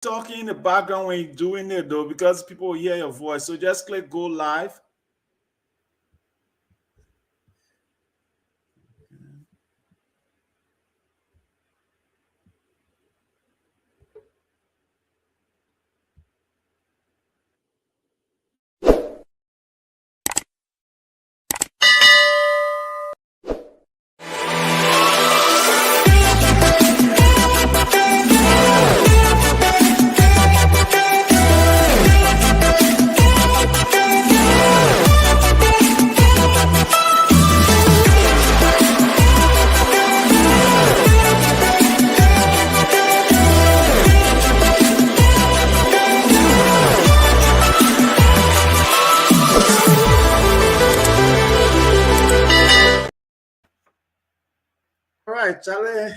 talking in the background when you're doing it though, because people will hear your voice. So just click go live. All right, Charlie.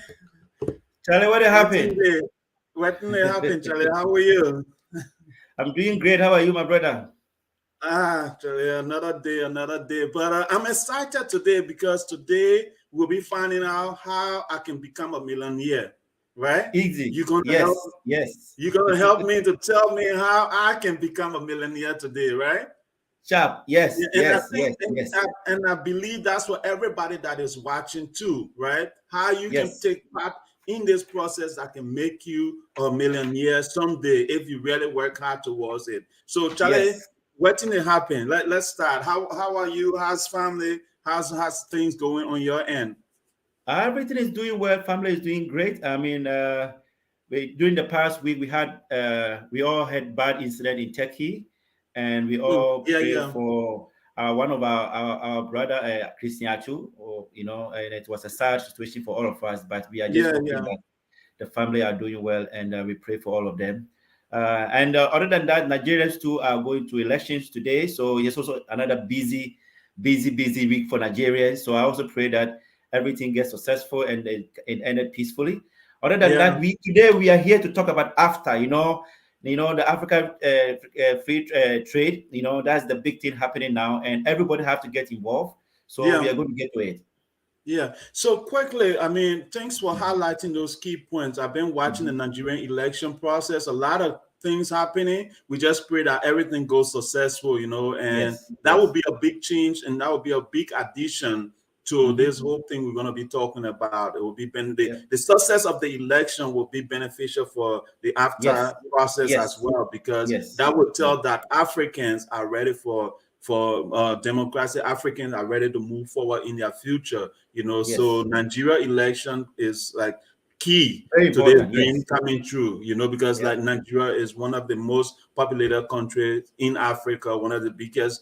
Charlie, what happened? What happened, Charlie? How are you? I'm doing great. How are you, my brother? Charlie, another day, another day. But I'm excited today because today we'll be finding out how I can become a millionaire. Right? Easy. You're gonna yes, help. Yes. You're gonna help me to tell me how I can become a millionaire today, right? Sharp. Yes. And yes. I think, yes. And I believe that's for everybody that is watching too, right? How you can take part in this process that can make you a millionaire someday if you really work hard towards it. So, Charlie, what did it happen? Let's start. How are you? How's family? How's things going on your end? Everything is doing well. Family is doing great. I mean, during the past week, we all had bad incident in Turkey, and we all prayed for one of our brother, Christian Achu, and it was a sad situation for all of us. But we are just hoping that the family are doing well, and we pray for all of them. And other than that, Nigerians too are going to elections today, so it's also another busy week for Nigerians. So I also pray that everything gets successful and it ended peacefully. Other than that, today we are here to talk about AFTA. The African free trade. That's the big thing happening now, and everybody have to get involved. So we are going to get to it. Yeah. So quickly, I mean, thanks for highlighting those key points. I've been watching the Nigerian election process. A lot of things happening. We just pray that everything goes successful, and that would be a big change, and that would be a big addition to this whole thing we're going to be talking about. It will be the success of the election will be beneficial for the AFTA process as well, because that would tell that Africans are ready for democracy. Africans are ready to move forward in their future. So Nigeria election is like key to their dream coming true. Because like Nigeria is one of the most populated countries in Africa, one of the biggest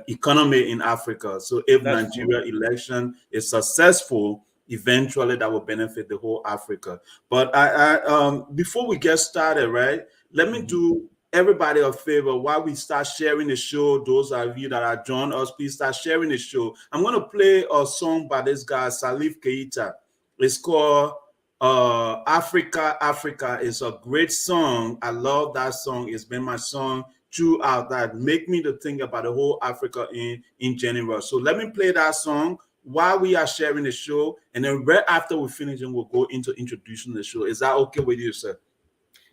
economy in Africa. So if Nigeria election is successful, eventually that will benefit the whole Africa. But I before we get started, right, let me do everybody a favor while we start sharing the show. Those of you that are joining us, please start sharing the show. I'm going to play a song by this guy, Salif Keita. It's called Africa, Africa. It's a great song. I love that song. It's been my song throughout that make me to think about the whole Africa in general. So let me play that song while we are sharing the show, and then right after we finish, we'll go into introducing the show. Is that okay with you, sir?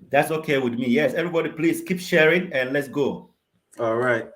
That's okay with me. Yes, everybody, please keep sharing and let's go. All right.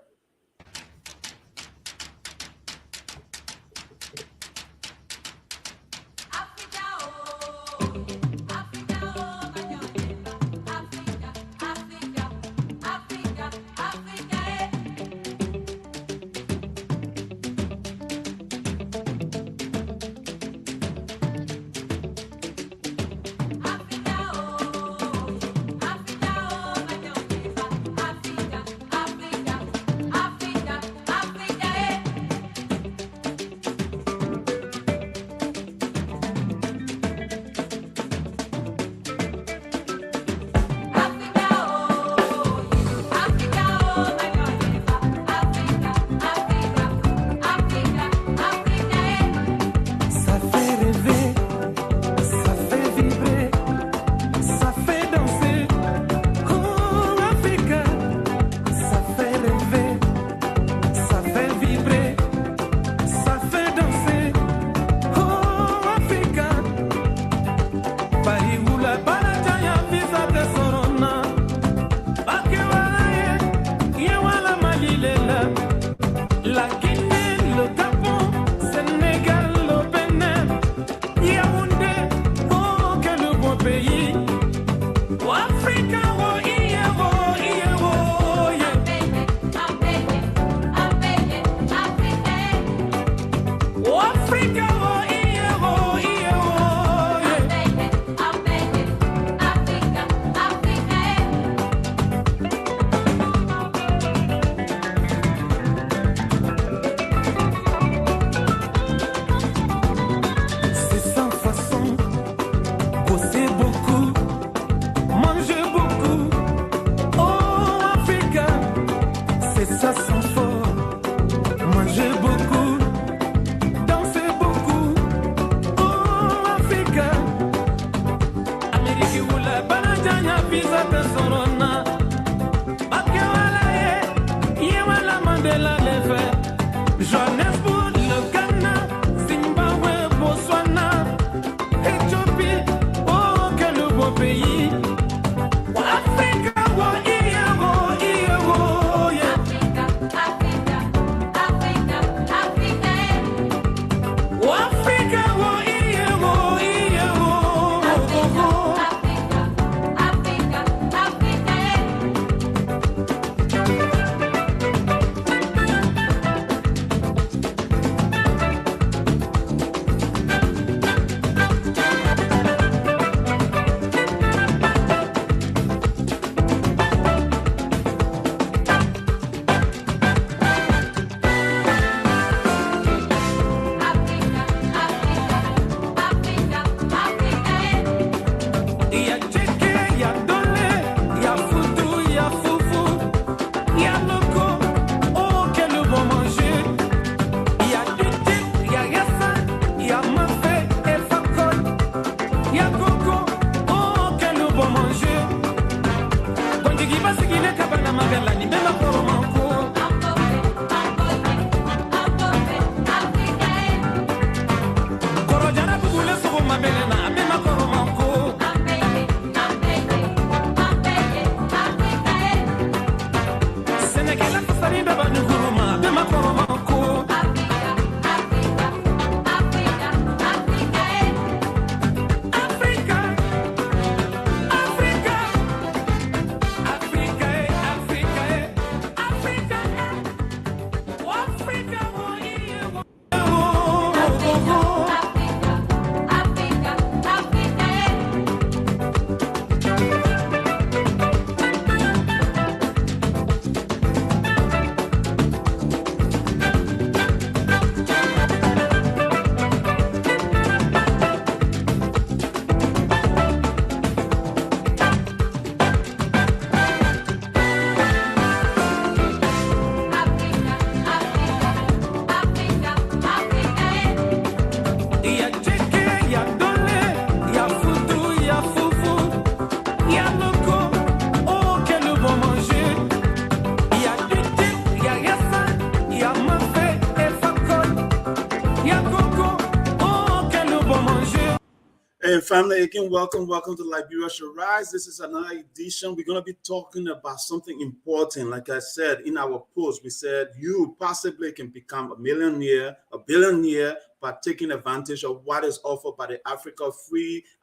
Hey family, again, welcome to Liberia Shall Rise. This is another edition. We're going to be talking about something important. Like I said in our post, we said you possibly can become a millionaire, a billionaire by taking advantage of what is offered by the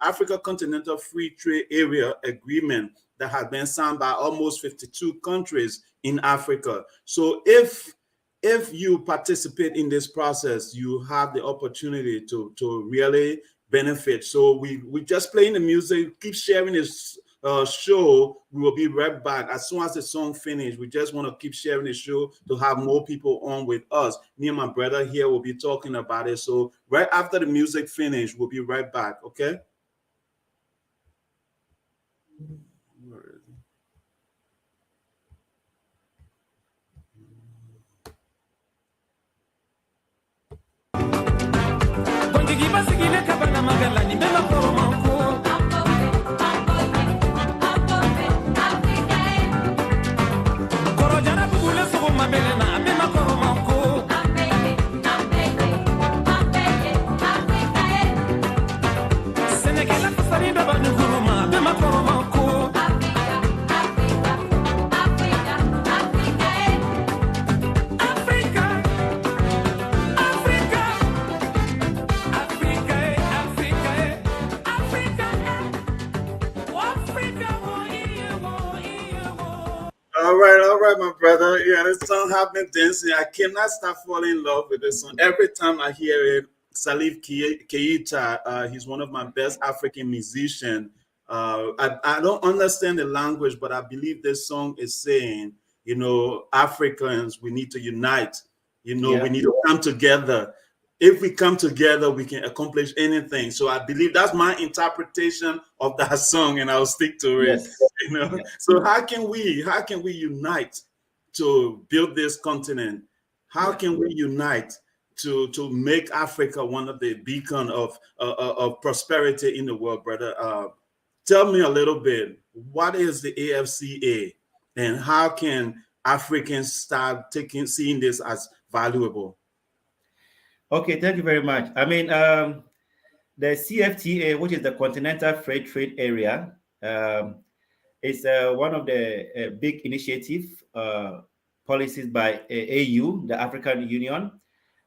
Africa Continental Free Trade Area Agreement that has been signed by almost 52 countries in Africa. So if you participate in this process, you have the opportunity to really benefit. So we just playing the music, keep sharing this show. We will be right back as soon as the song finish. We just want to keep sharing the show to have more people on with us. Me and my brother here will be talking about it. So right after the music finish, we'll be right back. Okay. All right, my brother. Yeah, this song have me dancing. I cannot stop falling in love with this song. Every time I hear it, Salif Keita, he's one of my best African musicians. I don't understand the language, but I believe this song is saying, you know, Africans, we need to unite. You know, we need to come together. If we come together, we can accomplish anything. So I believe that's my interpretation of that song, and I'll stick to it. Yes. You know, so how can we unite to build this continent? How can we unite to make Africa one of the beacon of prosperity in the world, brother? Tell me a little bit. What is the AFCA, and how can Africans start seeing this as valuable? Okay, thank you very much. I mean, the CFTA, which is the Continental Free Trade Area, is one of the big initiative policies by AU, the African Union,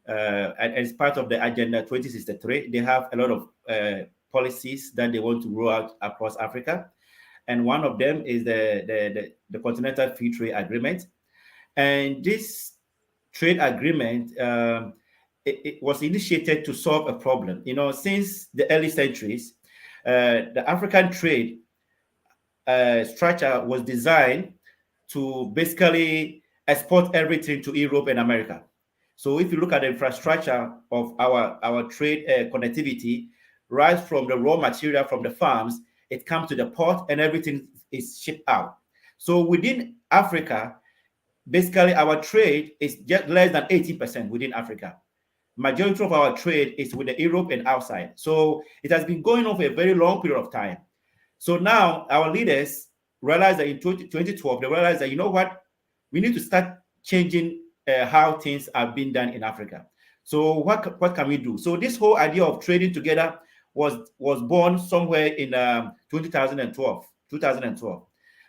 and as part of the Agenda 2063. They have a lot of policies that they want to roll out across Africa, and one of them is the Continental Free Trade Agreement. And this trade agreement, it was initiated to solve a problem. You know, since the early centuries, the African trade structure was designed to basically export everything to Europe and America. So if you look at the infrastructure of our trade connectivity, right from the raw material from the farms, it comes to the port and everything is shipped out. So within Africa, basically our trade is just less than 80% within Africa. Majority of our trade is with the Europe and outside. So it has been going on for a very long period of time. So now our leaders realized that in 2012, they realized that, you know what, we need to start changing how things are being done in Africa. So what can we do? So this whole idea of trading together was born somewhere in 2012.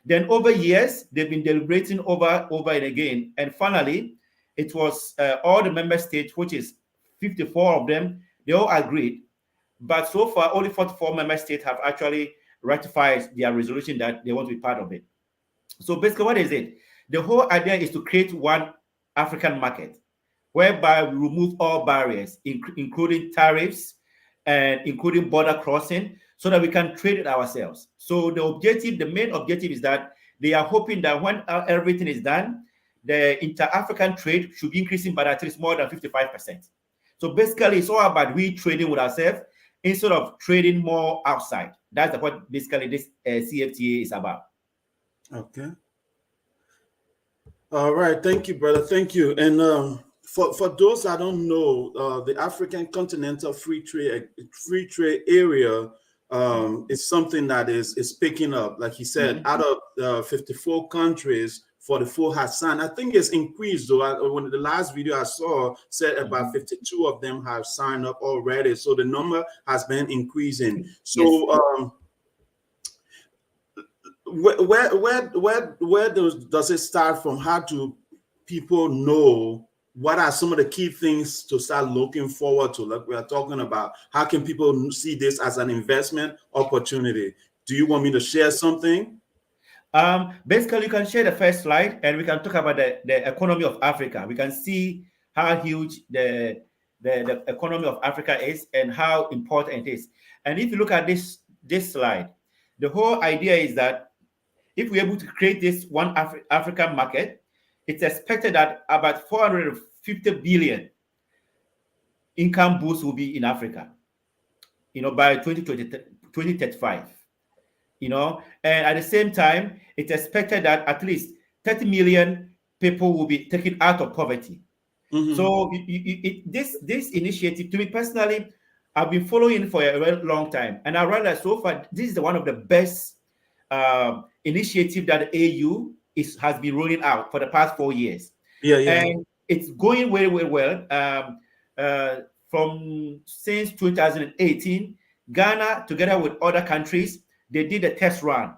Then over years, they've been deliberating over and again. And finally, it was all the member states, which is 54 of them, they all agreed. But so far, only 44 member states have actually ratified their resolution that they want to be part of it. So basically, what is it? The whole idea is to create one African market, whereby we remove all barriers, including tariffs and including border crossing, so that we can trade it ourselves. So the main objective is that they are hoping that when everything is done, the inter-African trade should be increasing by at least more than 55%. So basically, it's all about we trading with ourselves instead of trading more outside. That's what basically this CFTA is about. Okay. All right. Thank you, brother. Thank you. And for those I don't know, the African Continental Free Trade Area is something that is picking up. Like he said, out of 54 countries, 44 has signed. I think it's increased though. When the last video I saw said about 52 of them have signed up already. So the number has been increasing. So where does it start from? How do people know what are some of the key things to start looking forward to? Like we are talking about, how can people see this as an investment opportunity? Do you want me to share something? Basically, you can share the first slide and we can talk about the economy of Africa. We can see how huge the economy of Africa is and how important it is. And if you look at this slide, the whole idea is that if we're able to create this one African market, it's expected that about 450 billion income boost will be in Africa, by 2035. And at the same time, it's expected that at least 30 million people will be taken out of poverty. So this initiative, to me personally, I've been following for a very long time, and I realized so far this is one of the best initiative that the AU has been rolling out for the past 4 years. And it's going very, very well. Since 2018, Ghana, together with other countries, they did a test run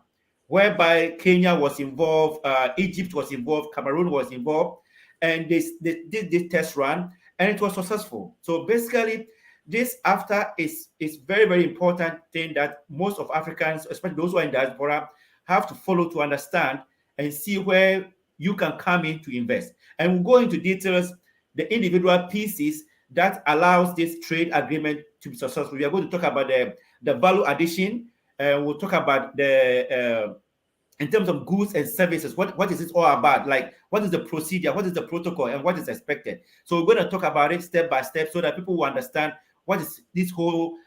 whereby Kenya was involved, Egypt was involved, Cameroon was involved, and they did this test run, and it was successful. So basically, this AFTA is very, very important thing that most of Africans, especially those who are in diaspora, have to follow to understand and see where you can come in to invest. And we'll go into details, the individual pieces that allows this trade agreement to be successful. We are going to talk about the value addition. We'll talk about in terms of goods and services, what is this all about? Like, what is the procedure? What is the protocol? And what is expected? So we're going to talk about it step by step so that people will understand what is this whole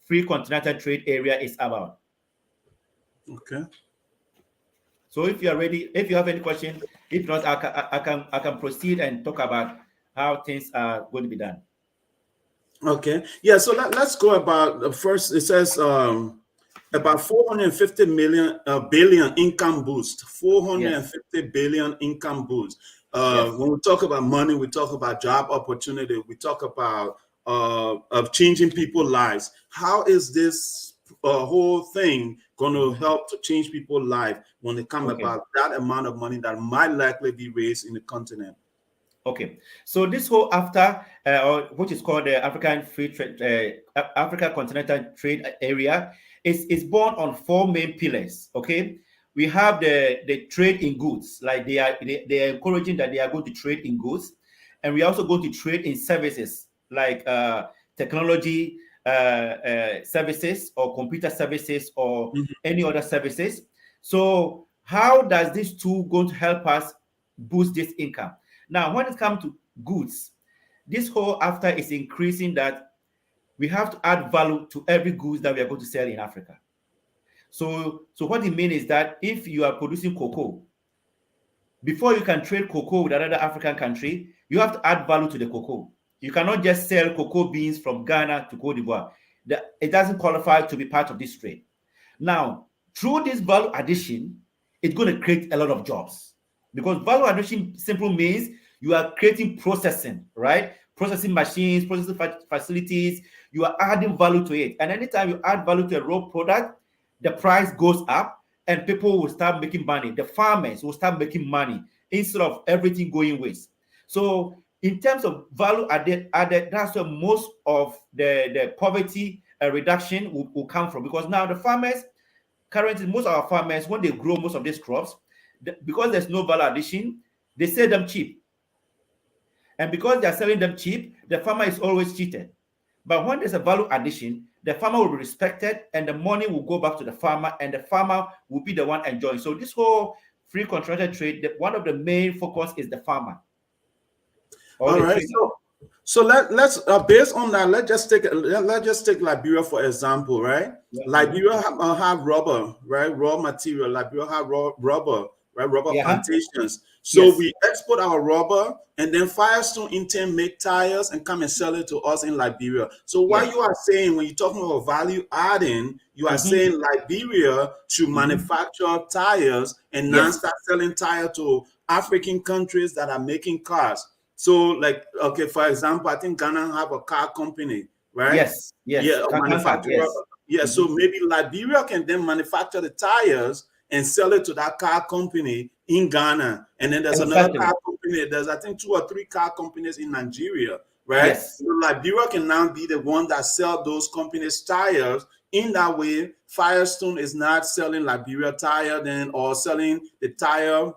free continental trade area is about. Okay. So if you are ready, if you have any question, if not, I can proceed and talk about how things are going to be done. Okay. Yeah. So let's go about first. It says about 450 billion income boost. 450 billion income boost. When we talk about money, we talk about job opportunity. We talk about of changing people's lives. How is this whole thing going to help to change people's life when it comes about that amount of money that might likely be raised in the continent? Okay, so this whole AFTA, which is called the African Free Trade, Africa Continental Trade Area, is born on 4 main pillars. Okay, we have the trade in goods, like they are encouraging that they are going to trade in goods, and we also go to trade in services like technology services or computer services or any other services. So how does this tool going to help us boost this income? Now, when it comes to goods, this whole AFTA is increasing that we have to add value to every goods that we are going to sell in Africa. So what it means is that if you are producing cocoa, before you can trade cocoa with another African country, you have to add value to the cocoa. You cannot just sell cocoa beans from Ghana to Cote d'Ivoire. It doesn't qualify to be part of this trade. Now, through this value addition, it's going to create a lot of jobs, because value addition simply means you are creating processing, right? Processing machines, processing facilities. You are adding value to it, and anytime you add value to a raw product, the price goes up, and people will start making money. The farmers will start making money instead of everything going waste. So in terms of value added, that's where most of the poverty reduction will come from, because now the farmers, currently most of our farmers, when they grow most of these crops, because there's no value addition, they sell them cheap. And because they're selling them cheap, the farmer is always cheated. But when there's a value addition, the farmer will be respected, and the money will go back to the farmer, and the farmer will be the one enjoying. So this whole free continental trade, one of the main focus is the farmer. All right. So let's based on that, let's just take Liberia for example, right? Yeah. Liberia have rubber, right? Raw material. Liberia have rubber, right? Rubber plantations. So we export our rubber, and then Firestone in turn make tires and come and sell it to us in Liberia. So what you are saying when you're talking about value adding, you are saying Liberia should manufacture tires and not start selling tires to African countries that are making cars. So, like, okay, for example, I think Ghana have a car company, right? Yes. Yeah, a manufacturer. Yes. So maybe Liberia can then manufacture the tires and sell it to that car company in Ghana. And then there's another car company. There's, I think, 2 or 3 car companies in Nigeria, right? Yes. So Liberia can now be the one that sell those companies tires. In that way, Firestone is not selling Liberia tire then, or selling the tire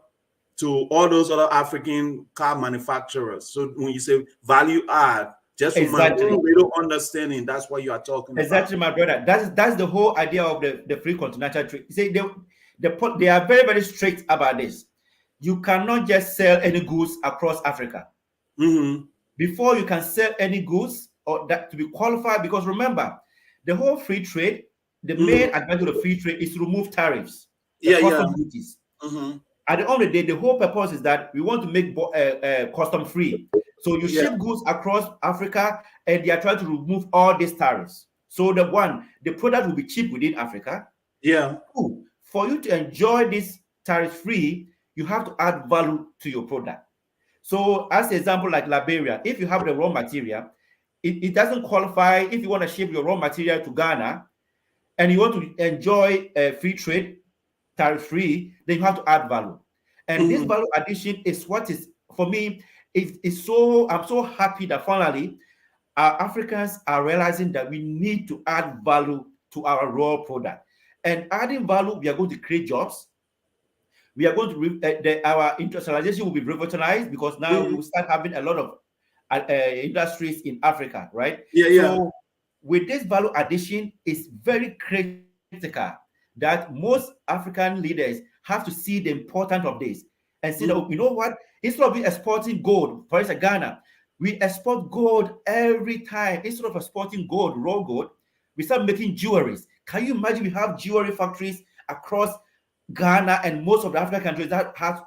to all those other African car manufacturers. So when you say value add, just from my own little understanding, that's what you are talking about. Exactly, my brother. That's the whole idea of the free continental trade. You see, they are very, very strict about this. You cannot just sell any goods across Africa. Before you can sell any goods, or that to be qualified, because remember, the whole free trade, the main advantage of free trade is to remove tariffs, custom duties. At the end of the day, the whole purpose is that we want to make custom free. So you ship goods across Africa, and they are trying to remove all these tariffs. So the product will be cheap within Africa. Yeah. For you to enjoy this tariff free, you have to add value to your product. So as an example, like Liberia, if you have the raw material, it doesn't qualify. If you want to ship your raw material to Ghana and you want to enjoy free trade, tariff free, then you have to add value. And this value addition is what is, for me, I'm so happy that finally our Africans are realizing that we need to add value to our raw product. And adding value, we are going to create jobs. We are going to our industrialization will be revitalized, because now we will start having a lot of industries in Africa, right? So with this value addition, it's very critical that most African leaders have to see the importance of this and say, you know what? Instead of exporting gold, for instance, Ghana, we export gold every time. Instead of exporting gold, raw gold, we start making jewelries. Can you imagine we have jewelry factories across Ghana and most of the African countries that have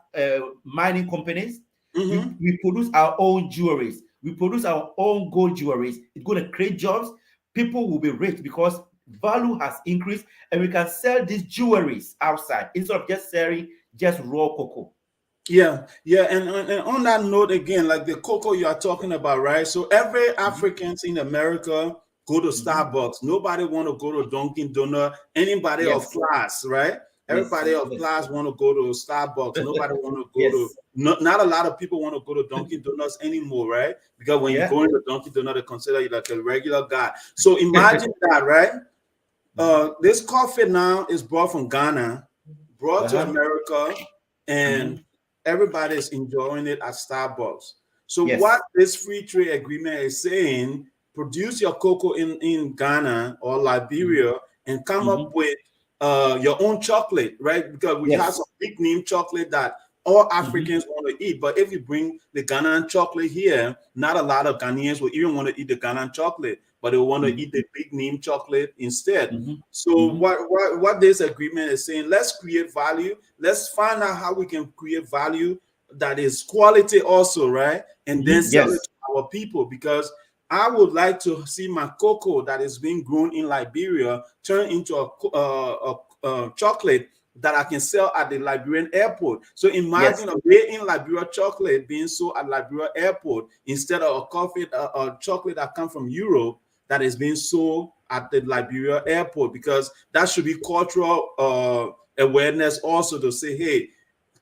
mining companies? We produce our own jewelries. We produce our own gold jewelries. It's going to create jobs. People will be rich because value has increased, and we can sell these jewelries outside instead of just selling just raw cocoa. And on that note, again, like the cocoa you are talking about, right? So every Africans in America go to Starbucks. Nobody want to go to Dunkin' Donut. Anybody of class, right? Everybody of class want to go to Starbucks. Nobody want to go to, not a lot of people want to go to Dunkin' Donuts anymore, right? Because when you go into Dunkin' Donut, they consider you like a regular guy. So imagine that, right? This coffee now is brought from Ghana, brought to America, and everybody is enjoying it at Starbucks. So what this free trade agreement is saying, produce your cocoa in Ghana or Liberia and come up with your own chocolate, right? Because we have some big name chocolate that all Africans want to eat. But if you bring the Ghanaian chocolate here, not a lot of Ghanaians will even want to eat the Ghanaian chocolate, but they want to eat the big name chocolate instead. So what this agreement is saying, let's create value. Let's find out how we can create value that is quality also, right? And then sell it to our people, because I would like to see my cocoa that is being grown in Liberia turn into a chocolate that I can sell at the Liberian airport. So imagine Yes. a made in Liberia chocolate being sold at Liberia airport instead of a chocolate that comes from Europe that is being sold at the Liberia airport, because that should be cultural awareness also to say, hey,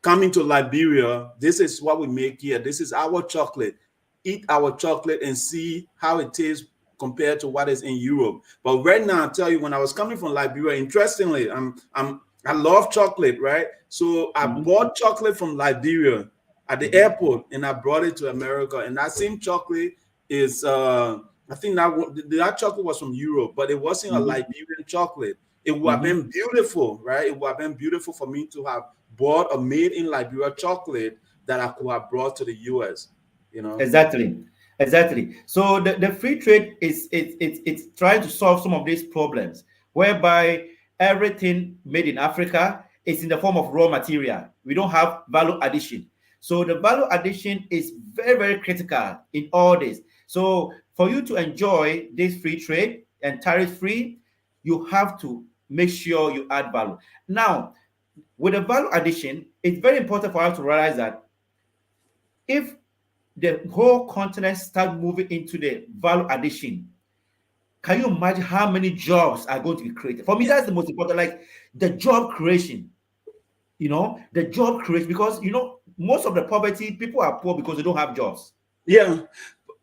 coming to Liberia, this is what we make here. This is our chocolate. Eat our chocolate and see how it tastes compared to what is in Europe. But right now, I tell you, when I was coming from Liberia, interestingly, I love chocolate, right? So I bought chocolate from Liberia at the airport and I brought it to America. And that same chocolate is, I think that chocolate was from Europe, but it wasn't a Liberian chocolate. It would have been beautiful, right? It would have been beautiful for me to have bought a made in Liberia chocolate that I could have brought to the US, you know? Exactly. So the free trade is it's trying to solve some of these problems, whereby everything made in Africa is in the form of raw material. We don't have value addition. So the value addition is very, very critical in all this. So for you to enjoy this free trade and tariff free, you have to make sure you add value. Now, with the value addition, it's very important for us to realize that if the whole continent start moving into the value addition, can you imagine how many jobs are going to be created? For me, that's the most important, like the job creation, the job creation, because, most of the poverty, people are poor because they don't have jobs. Yeah.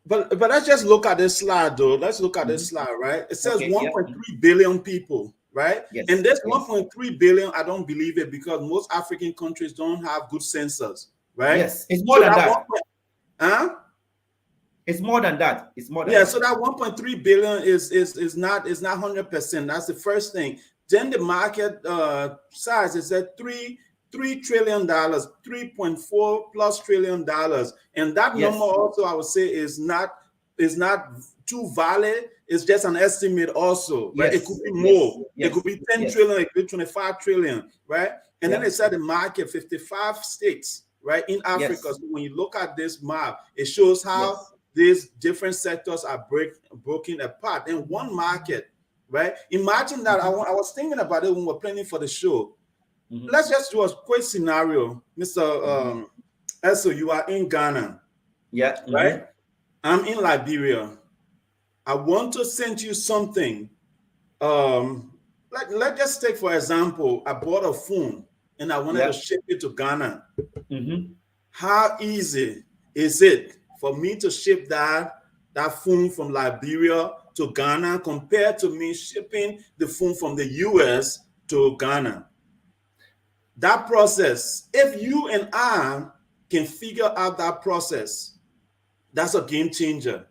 But let's just look at this slide, though. Let's look at this slide, right? It says 1.3 billion people, right? Yes. And this 1.3 billion, I don't believe it, because most African countries don't have good census, right? Yes, it's more than that. It's more than that. It's more than that. So that 1.3 billion is not 100%. That's the first thing. Then the market size is at $3 trillion, 3.4 plus trillion dollars, and that number also, I would say, is not too valid. It's just an estimate also, right? It could be more. It could be 10 trillion, it could be 25 trillion, right? And then it said the market 55 states, right, in Africa. So when you look at this map, it shows how these different sectors are broken apart in one market, right? Imagine that. I was thinking about it when we're planning for the show. Let's just do a quick scenario, Mr. Eso. You are in Ghana, right? I'm in Liberia. I want to send you something. Let's just take, for example, I bought a phone and I wanted to ship it to Ghana. How easy is it for me to ship that phone from Liberia to Ghana compared to me shipping the phone from the US to Ghana? That process, if you and I can figure out that process, that's a game changer.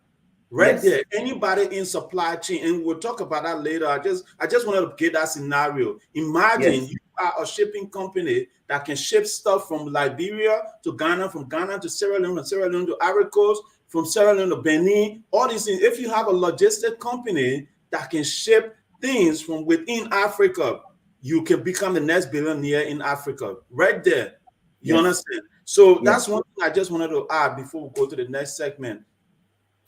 Right there. Anybody in supply chain, and we'll talk about that later. I just wanted to get that scenario. Imagine you are a shipping company that can ship stuff from Liberia to Ghana, from Ghana to Sierra Leone, from Sierra Leone to Ivory Coast, from Sierra Leone to Benin, all these things. If you have a logistic company that can ship things from within Africa, you can become the next billionaire in Africa. Right there. You understand? So that's one thing I just wanted to add before we go to the next segment.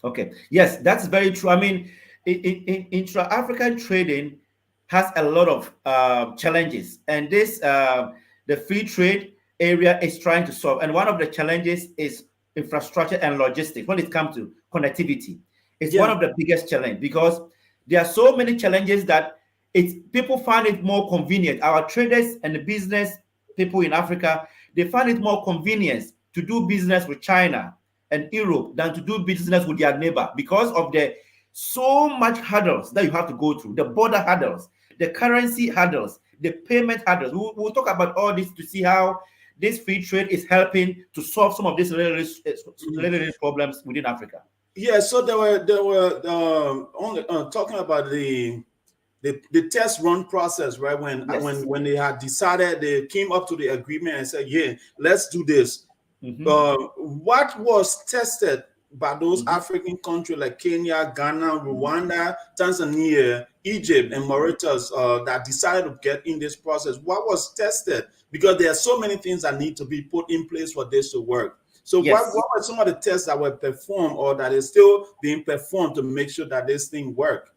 Okay. Yes, that's very true. I mean, in intra-African trading has a lot of challenges, and this the free trade area is trying to solve. And one of the challenges is infrastructure and logistics. When it comes to connectivity, it's one of the biggest challenges, because there are so many challenges that people find it more convenient. Our traders and the business people in Africa, they find it more convenient to do business with China and Europe than to do business with their neighbor, because of the so much hurdles that you have to go through, the border hurdles, the currency hurdles, the payment hurdles. We'll talk about all this to see how this free trade is helping to solve some of these related problems within Africa. Yeah, so they were only talking about the test run process, right? When they had decided, they came up to the agreement and said, yeah, let's do this. What was tested by those African countries like Kenya, Ghana, Rwanda, Tanzania, Egypt, and Mauritius that decided to get in this process? What was tested? Because there are so many things that need to be put in place for this to work. So what were some of the tests that were performed or that is still being performed to make sure that this thing works?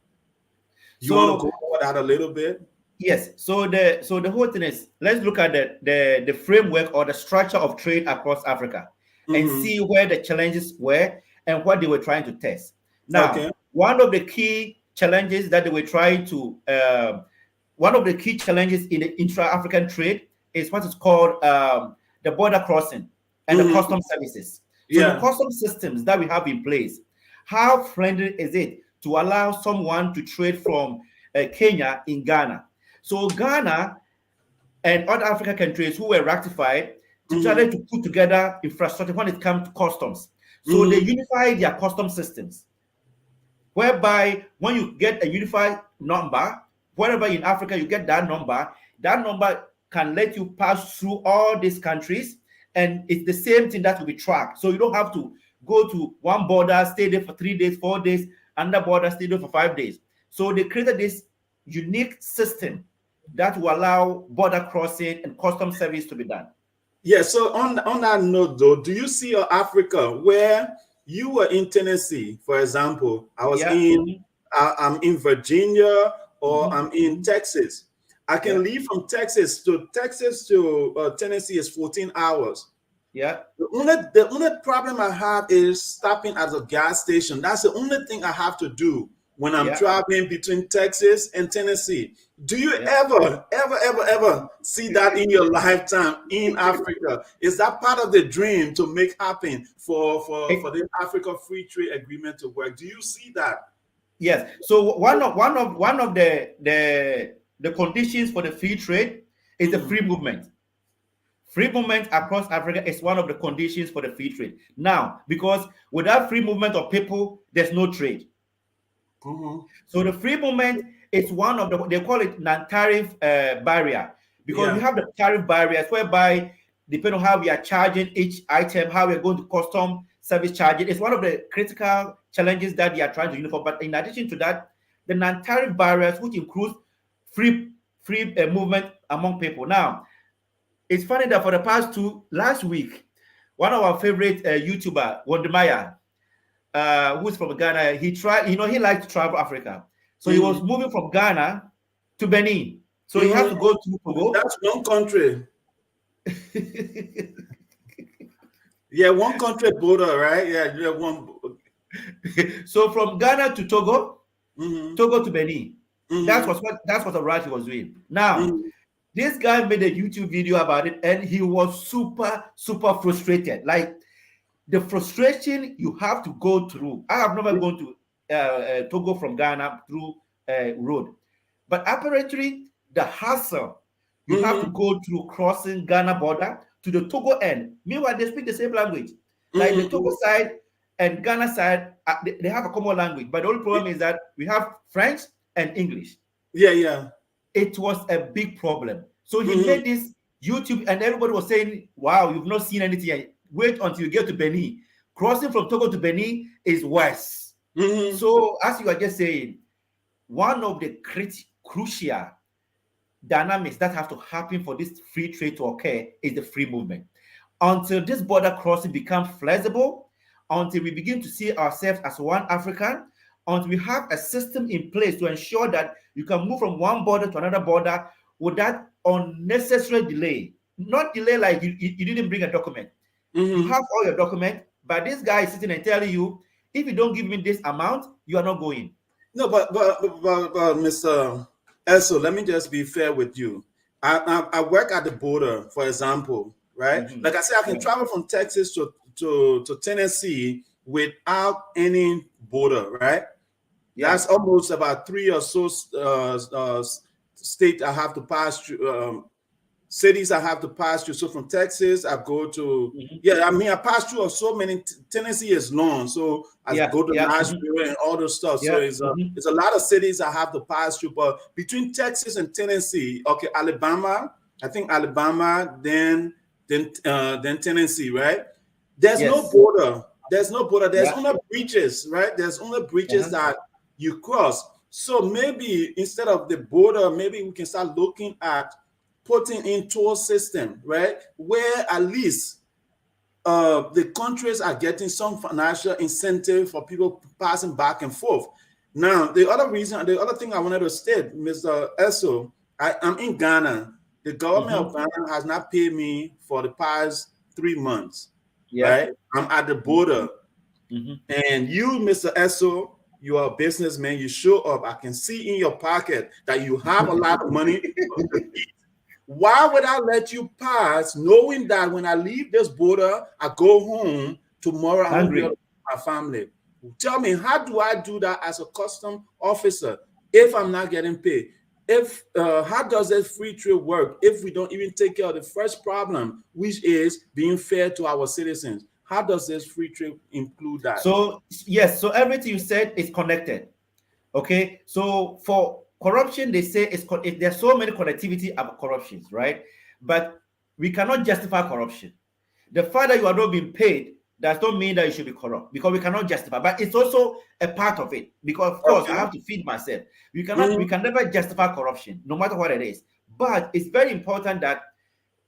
You want to go over that a little bit? Yes. So the whole thing is, let's look at the framework or the structure of trade across Africa and see where the challenges were and what they were trying to test. Now, Okay. one of the key challenges that they were trying to one of the key challenges in the intra-African trade is what is called the border crossing and the custom services. So the custom systems that we have in place, how friendly is it to allow someone to trade from Kenya in Ghana? So Ghana and other African countries who were ratified to try to put together infrastructure when it comes to customs. So they unified their custom systems, whereby when you get a unified number, wherever in Africa you get that number can let you pass through all these countries, and it's the same thing that will be tracked. So you don't have to go to one border, stay there for 3 days, 4 days, another border, stay there for 5 days. So they created this unique system that will allow border crossing and custom service to be done. Yeah. So on that note, though, do you see Africa where you were in Tennessee, for example? I'm in Virginia, or I'm in Texas. I can leave from Texas to Tennessee is 14 hours. Yeah. The only problem I have is stopping at a gas station. That's the only thing I have to do when I'm traveling between Texas and Tennessee. Do you ever see that in your lifetime in Africa? Is that part of the dream to make happen for the Africa Free Trade Agreement to work? Do you see that? Yes. So one of the conditions for the free trade is the free movement. Free movement across Africa is one of the conditions for the free trade. Now, because without free movement of people, there's no trade. So the free movement is one of they call it non-tariff barrier, because we have the tariff barriers whereby depending on how we are charging each item, how we're going to custom service charging. It's one of the critical challenges that they are trying to uniform. But in addition to that, the non-tariff barriers, which includes free movement among people. Now, it's funny that for the last week, one of our favorite YouTuber, Wondemaya, who's from Ghana, he likes to travel Africa. So he was moving from Ghana to Benin. So he has to go to Togo. That's one country. Yeah, one country border, right? Yeah, one. So from Ghana to Togo, Togo to Benin. That's what the route he was doing. Now, this guy made a YouTube video about it, and he was super frustrated. Like the frustration you have to go through. I have never gone to Togo from Ghana through road, but apparently the hassle you have to go through crossing Ghana border to the Togo end. Meanwhile, they speak the same language. Like the Togo side and Ghana side, they have a common language, but the only problem is that we have French and English. Yeah. It was a big problem. So he made this YouTube, and everybody was saying, "Wow, you've not seen anything yet. Wait until you get to Benin. Crossing from Togo to Benin is worse." So, as you are just saying, one of the crucial dynamics that have to happen for this free trade to occur is the free movement. Until this border crossing becomes flexible, until we begin to see ourselves as one African, until we have a system in place to ensure that you can move from one border to another border without unnecessary delay. Not delay like you didn't bring a document. You have all your documents, but this guy is sitting and telling you, if you don't give me this amount, you are not going. No, but Mr. Esso, let me just be fair with you. I work at the border, for example, right? Like I said, I can travel from Texas to Tennessee without any border, right? That's almost about 3 or so states I have to pass through, cities I have to pass through. So from Texas, I go to, I pass through so many. Tennessee is long, so I go to Nashville and all those stuff. So it's a lot of cities I have to pass through. But between Texas and Tennessee, okay, Alabama, I think Alabama, then Tennessee, right? There's no border. There's no border. There's only bridges, right? There's only bridges that you cross. So maybe instead of the border, maybe we can start looking at putting in toll system, right? Where at least the countries are getting some financial incentive for people passing back and forth. Now, the other thing I wanted to state, Mr. Esso, I'm in Ghana. The government of Ghana has not paid me for the past 3 months. Yeah. Right? I'm at the border. And you, Mr. Esso, you are a businessman. You show up. I can see in your pocket that you have a lot of money. Why would I let you pass, knowing that when I leave this border, I go home tomorrow, I'm going to be with my family? Tell me, how do I do that as a custom officer if I'm not getting paid? If how does that free trade work if we don't even take care of the first problem, which is being fair to our citizens? How does this free trade include that? So yes, so everything you said is connected. Okay, so for corruption, they say there's so many connectivity of corruptions, right? But we cannot justify corruption. The fact that you are not being paid does not mean that you should be corrupt, because we cannot justify. But it's also a part of it, because of course I have to feed myself. We can never justify corruption, no matter what it is. But it's very important that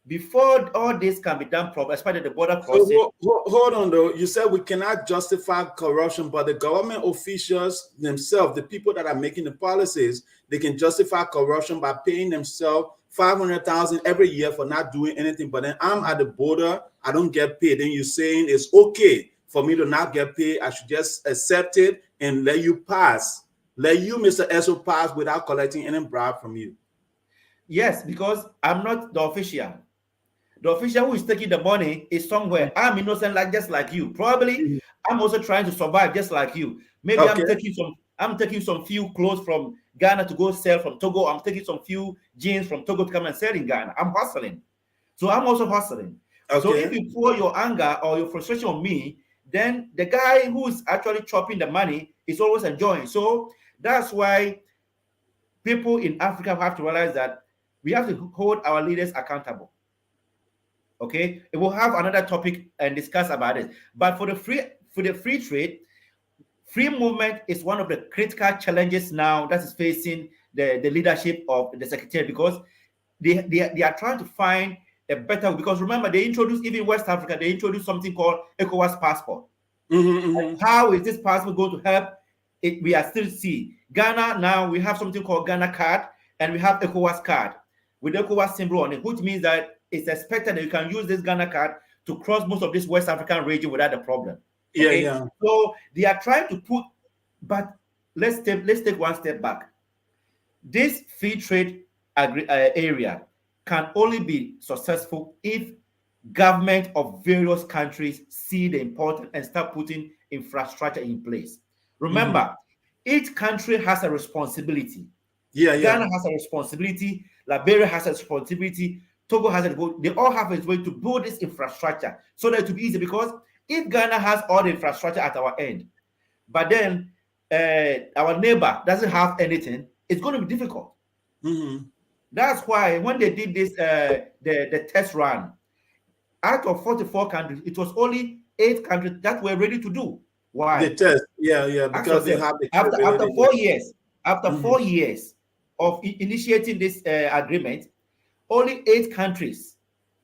before all this can be done properly, especially the border crossing. So, hold on though. You said we cannot justify corruption, but the government officials themselves, the people that are making the policies, they can justify corruption by paying themselves $500,000 every year for not doing anything. But then I'm at the border, I don't get paid. Then you're saying it's okay for me to not get paid. I should just accept it and let you pass. Let you, Mr. Esso, pass without collecting any bribe from you. Yes, because I'm not the official. The official who is taking the money is somewhere. I'm innocent, just like you. Probably I'm also trying to survive just like you. Maybe I'm taking some few clothes from Ghana to go sell from Togo. I'm taking some few jeans from Togo to come and sell in Ghana. I'm hustling. So I'm also hustling. So if you pour your anger or your frustration on me, then the guy who's actually chopping the money is always enjoying. So that's why people in Africa have to realize that we have to hold our leaders accountable. Okay, we'll have another topic and discuss about it. But for the free trade, free movement is one of the critical challenges now that is facing the leadership of the secretary, because they are trying to find a better, because remember, they introduced, even West Africa, they introduced something called ECOWAS passport. How is this passport going to help? We are still seeing Ghana now. We have something called Ghana card, and we have ECOWAS card with ECOWAS symbol on it, which means that it's expected that you can use this Ghana card to cross most of this West African region without a problem. Okay? Yeah. So they are trying to put, but let's take one step back. This free trade area can only be successful if government of various countries see the importance and start putting infrastructure in place. Remember, each country has a responsibility. Ghana has a responsibility. Liberia has a responsibility. Togo has they all have a way to build this infrastructure so that it will be easy. Because if Ghana has all the infrastructure at our end, but then our neighbor doesn't have anything, it's going to be difficult. That's why when they did this, the test run, out of 44 countries, it was only 8 countries that were ready to do. Why? The test, because they have the after 4 years, after 4 years of initiating this agreement, only 8 countries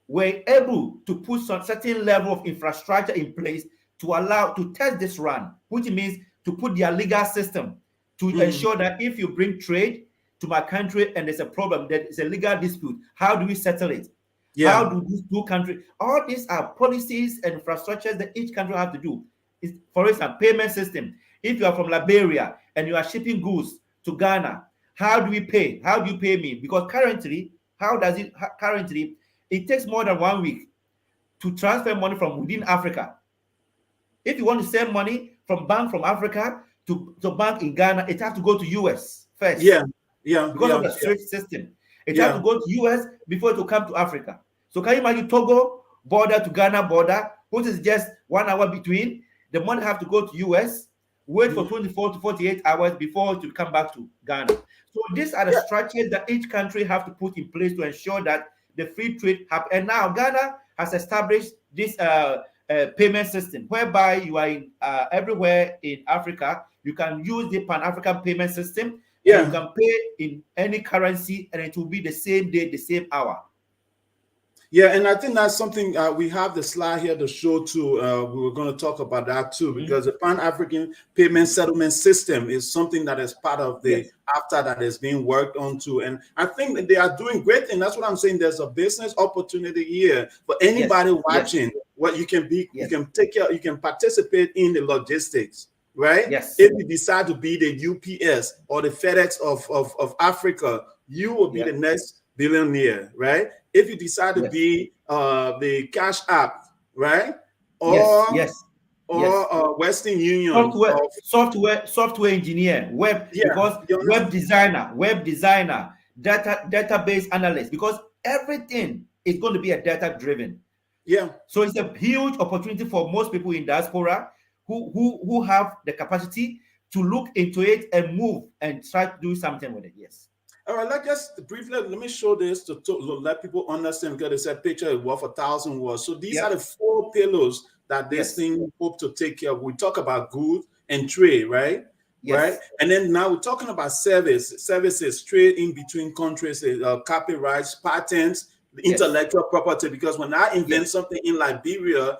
were able to put some certain level of infrastructure in place to allow to test this run, which means to put their legal system to ensure that if you bring trade to my country and there's a problem, that is a legal dispute, how do we settle it? How do these 2 countries? All these are policies and infrastructures that each country have to do. For instance, payment system. If you are from Liberia and you are shipping goods to Ghana, how do we pay? How do you pay me? Because currently, it takes more than 1 week to transfer money from within Africa. If you want to send money from Africa to bank in Ghana, it has to go to US first. Because of the SWIFT system. It has to go to US before it will come to Africa. So can you imagine Togo border to Ghana border, which is just 1 hour between? The money have to go to US, wait for 24 to 48 hours before it will come back to Ghana. So these are the structures that each country have to put in place to ensure that the free trade happens. And now Ghana has established this payment system whereby you are in, everywhere in Africa, you can use the Pan-African payment system. You can pay in any currency and it will be the same day, the same hour. Yeah, and I think that's something we have the slide here to show too. We were going to talk about that too, because the Pan-African Payment Settlement System is something that is part of the AFTA that is being worked on too. And I think that they are doing great things. That's what I'm saying. There's a business opportunity here for anybody watching. What you can be, you can take care, you can participate in the logistics, right? Yes. If you decide to be the UPS or the FedEx of Africa, you will be the next billionaire, right? If you decide to be the Cash App, right? Or Western Union, software engineer, web designer, database analyst, because everything is going to be a data driven. Yeah. So it's a huge opportunity for most people in diaspora who have the capacity to look into it and move and try to do something with it. Yes. All right, let's just briefly, let me show this to let people understand, because it's a picture is worth 1,000 words. So these are the 4 pillars that this thing hope to take care of. We talk about goods and trade, right? Right. And then now we're talking about services, trade in between countries, copyrights, patents, intellectual property. Because when I invent something in Liberia,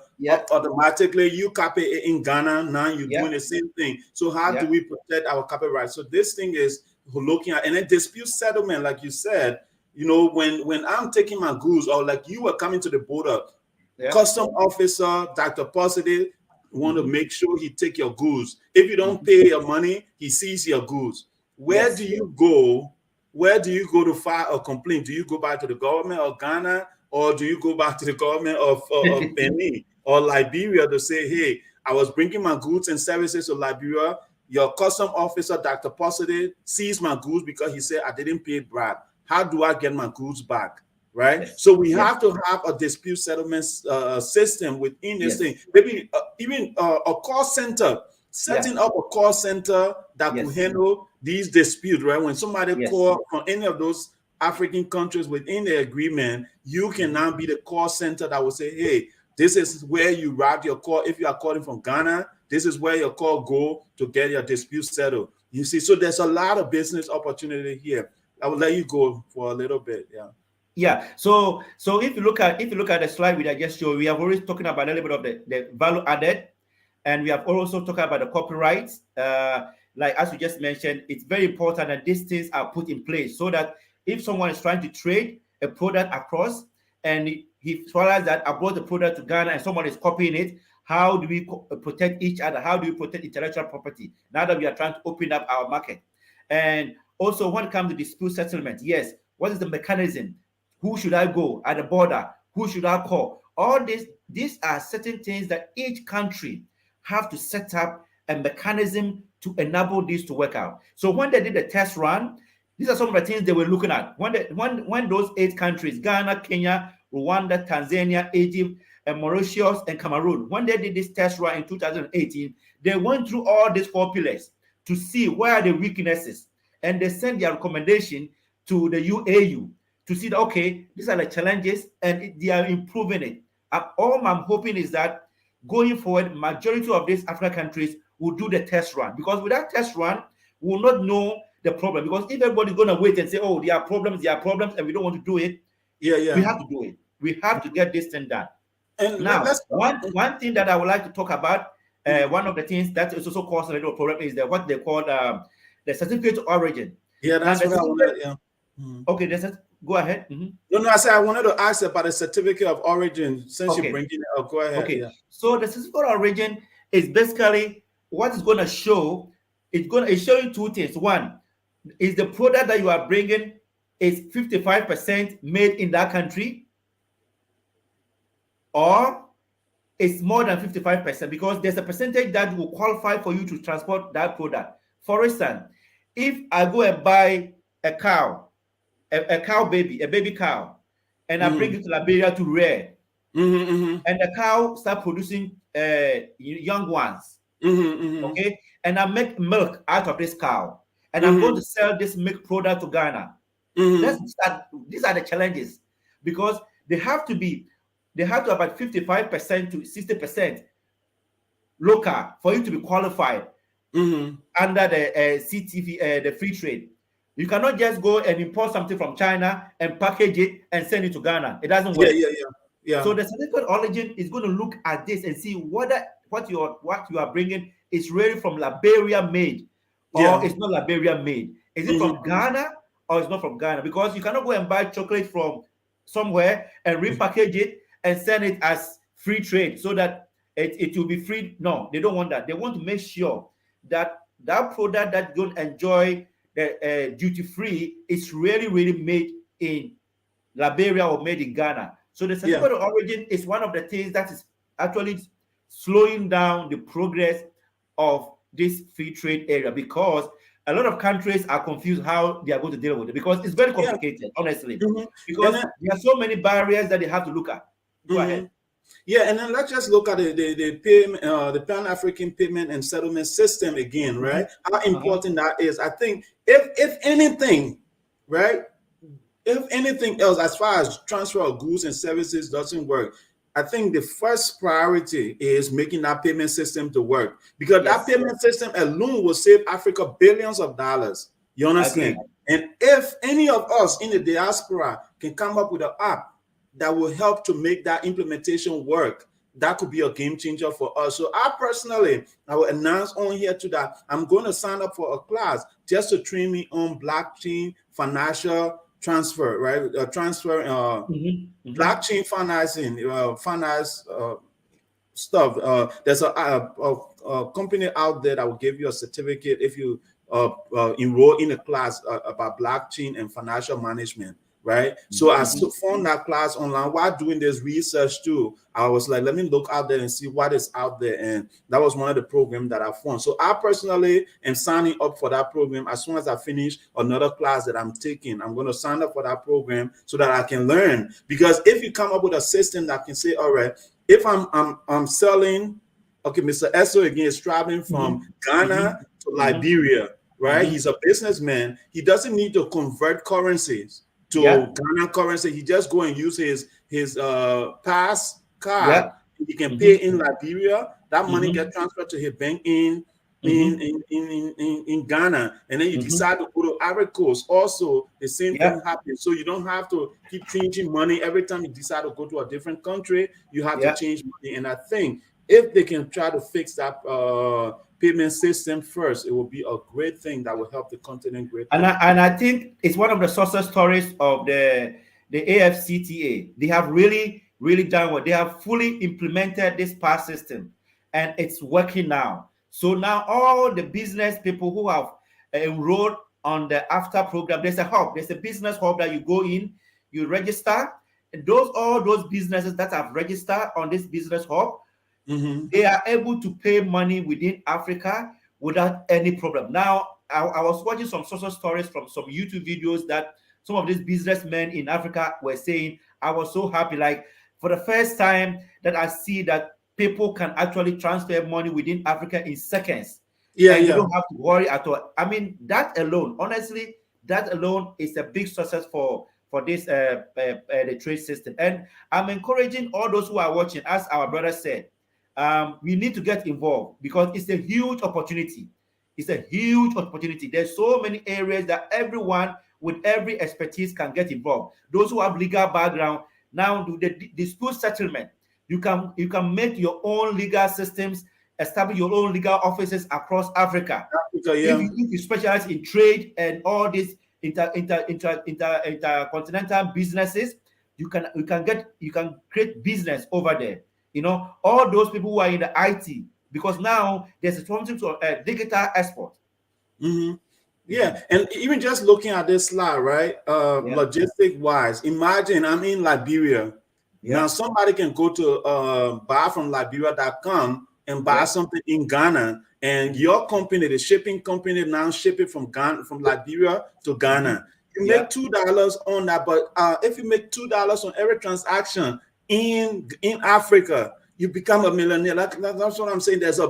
automatically you copy it in Ghana. Now you're doing the same thing. So how do we protect our copyright? So this thing is looking at, and then dispute settlement, like you said, you know, when I'm taking my goods, or like you were coming to the border, custom officer, Dr. Positive, want to make sure he take your goods. If you don't pay your money, he sees your goods. Where do you go? Where do you go to file a complaint? Do you go back to the government of Ghana, or do you go back to the government of Benin or Liberia to say, hey, I was bringing my goods and services to Liberia. Your custom officer, Dr. Positive, sees my goods because he said I didn't pay bribe. How do I get my goods back? Right. So we have to have a dispute settlement system within this thing. Maybe even a call center, setting up a call center that could handle these disputes. Right. When somebody call from any of those African countries within the agreement, you can now be the call center that will say, hey, this is where you route your call. If you are calling from Ghana, this is where your call go to get your dispute settled. You see, so there's a lot of business opportunity here. I will let you go for a little bit. Yeah. So if you look at the slide we just showed, we have already talking about a little bit of the value added, and we have also talked about the copyrights. Like as we just mentioned, it's very important that these things are put in place so that if someone is trying to trade a product across and he realizes that I brought the product to Ghana and someone is copying it, how do we protect each other? How do we protect intellectual property now that we are trying to open up our market? And also when it comes to dispute settlement, yes, what is the mechanism? Who should I go at the border? Who should I call? All these are certain things that each country have to set up a mechanism to enable this to work out. So when they did the test run, these are some of the things they were looking at. When those 8 countries, Ghana, Kenya, Rwanda, Tanzania, Egypt, and Mauritius, and Cameroon, when they did this test run in 2018, they went through all these 4 pillars to see where are the weaknesses. And they sent their recommendation to the UAU to see that, okay, these are the challenges and they are improving it. All I'm hoping is that going forward, majority of these African countries will do the test run, because without test run, we will not know the problem. Because if everybody's going to wait and say, oh, there are problems, and we don't want to do it, we have to do it. We have to get this thing done. And now, one thing that I would like to talk about, one of the things that is also causing a little problem is what they call the certificate of origin. Yeah, that's what I wanted. Okay, go ahead. No, I said I wanted to ask about the certificate of origin since you're bringing it up. Go ahead. Okay, so the certificate of origin is basically what it's going to show. It's showing 2 things. One is the product that you are bringing is 55% made in that country, or it's more than 55%, because there's a percentage that will qualify for you to transport that product. For instance, if I go and buy a cow, a baby cow, and I bring it to Liberia to rear, and the cow start producing young ones, okay, and I make milk out of this cow, and I'm going to sell this milk product to Ghana. These are the challenges, because they have to have about 55% to 60% local for you to be qualified under the CTV, the free trade. You cannot just go and import something from China and package it and send it to Ghana. It doesn't work. Yeah. So the certificate of origin is going to look at this and see whether what you are bringing is really from Liberia made, or it's not Liberia made. Is it from Ghana or it's not from Ghana? Because you cannot go and buy chocolate from somewhere and repackage it and send it as free trade so that it will be free. No, they don't want that. They want to make sure that that product that going to enjoy the duty free is really made in Liberia or made in Ghana. So the certificate of origin is one of the things that is actually slowing down the progress of this free trade area, because a lot of countries are confused how they are going to deal with it, because it's very complicated, honestly, because there are so many barriers that they have to look at. Go ahead. Yeah, and then let's just look at the Pan-African payment and settlement system again, right? How important that is. I think if anything, right? If anything else, as far as transfer of goods and services doesn't work, I think the first priority is making that payment system to work, because that payment system alone will save Africa billions of dollars. You understand? And if any of us in the diaspora can come up with an app that will help to make that implementation work, that could be a game changer for us. So I will announce on here too that I'm going to sign up for a class just to train me on blockchain financial transfer, right? Blockchain financing, finance stuff. There's a company out there that will give you a certificate if you enroll in a class about blockchain and financial management. Right. So I found that class online while doing this research too. I was like, let me look out there and see what is out there. And that was one of the programs that I found. So I personally am signing up for that program. As soon as I finish another class that I'm taking, I'm going to sign up for that program so that I can learn. Because if you come up with a system that can say, all right, if I'm selling, okay, Mr. Esso again is traveling from Ghana to Liberia, right? He's a businessman. He doesn't need to convert currencies to Ghana currency. He just go and use his pass card. He can pay in Liberia. That money get transferred to his bank in Ghana, and then you decide to go to Ivory Coast. Also, the same thing happens. So you don't have to keep changing money every time you decide to go to a different country. You have to change money, and I think if they can try to fix that payment system first, it will be a great thing that will help the continent greatly. And I think it's one of the success stories of the AFCFTA. They have really done what they have fully implemented this pass system, and it's working now. So now all the business people who have enrolled on the AFTA program, there's a hub, there's a business hub that you go in, you register, and all those businesses that have registered on this business hub, they are able to pay money within Africa without any problem. Now, I was watching some social stories from some YouTube videos that some of these businessmen in Africa were saying, I was so happy, like for the first time that I see that people can actually transfer money within Africa in seconds. You don't have to worry at all. I mean, that alone, honestly, that alone is a big success for this the trade system. And I'm encouraging all those who are watching, as our brother said, we need to get involved, because it's a huge opportunity. It's a huge opportunity. There's so many areas that everyone with every expertise can get involved. Those who have legal background, now do the dispute settlement. You can make your own legal systems, establish your own legal offices across Africa. If you specialize in trade and all these intercontinental businesses, you can create business over there. You know, all those people who are in the IT, because now there's something to digital export. Yeah, and even just looking at this slide, right? Logistic wise, imagine I'm in Liberia. Now somebody can go to buyfromliberia.com and buy something in Ghana, and your company, the shipping company, now ship it from Liberia to Ghana. You make $2 on that, but if you make $2 on every transaction in Africa, you become a millionaire. That's what I'm saying. There's a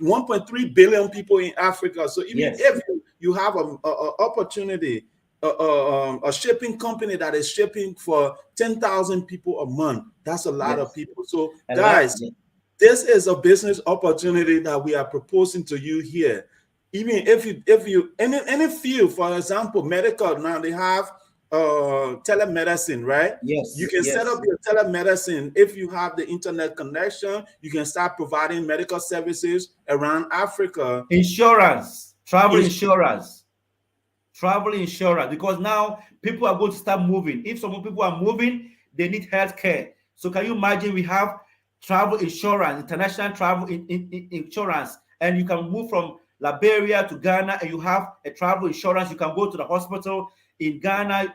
1.3 billion people in Africa. So even if you have an opportunity, a shipping company that is shipping for 10,000 people a month, that's a lot of people. So guys, this is a business opportunity that we are proposing to you here. even if you any field, for example, medical, now they have telemedicine, right? You Yes, can set yes. up your telemedicine. If you have the internet connection, you can start providing medical services around Africa. Insurance, travel insurance, because now people are going to start moving. If some people are moving, they need health care. So can you imagine we have travel insurance, international travel insurance, and you can move from Liberia to Ghana and you have a travel insurance. You can go to the hospital in Ghana.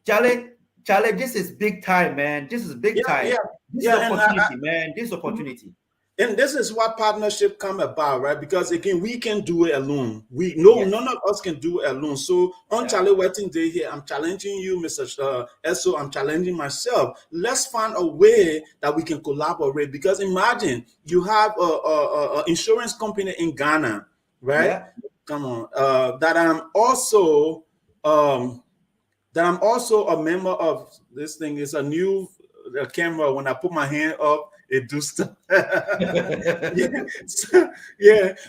Charlie, this is big time, man. This is big time. This is opportunity, man. This opportunity. And this is what partnership come about, right? Because again, we can do it alone. None of us can do it alone. So on Charlie Wetting Day here, I'm challenging you, Mr. Esso. I'm challenging myself. Let's find a way that we can collaborate. Because imagine you have a insurance company in Ghana, right? Yeah. Come on, that I'm also a member of. This thing is a new camera. When I put my hand up, it do stuff.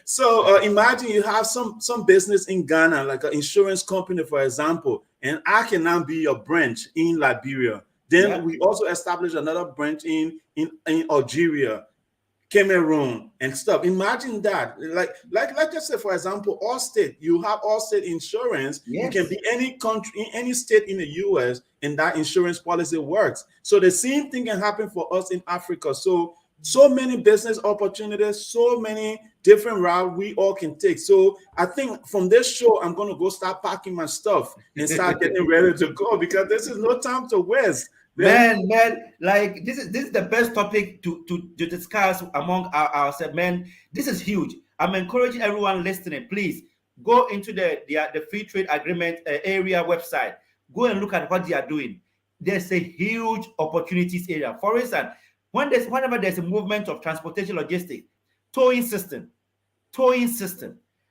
So imagine you have some business in Ghana, like an insurance company, for example, and I can now be your branch in Liberia. Then we also establish another branch in Algeria, Cameroon, and stuff. Imagine that. Like just say, for example, Allstate. You have Allstate insurance. You can be any country, in any state in the US, and that insurance policy works. So the same thing can happen for us in Africa. So many business opportunities, so many different routes we all can take. So I think from this show, I'm going to go start packing my stuff and start getting ready to go, because this is no time to waste. Man, like this is the best topic to discuss among ourselves, man. This is huge. I'm encouraging everyone listening, please go into the free trade agreement area website. Go and look at what they are doing. There's a huge opportunities area. For instance, whenever there's a movement of transportation logistics, towing system,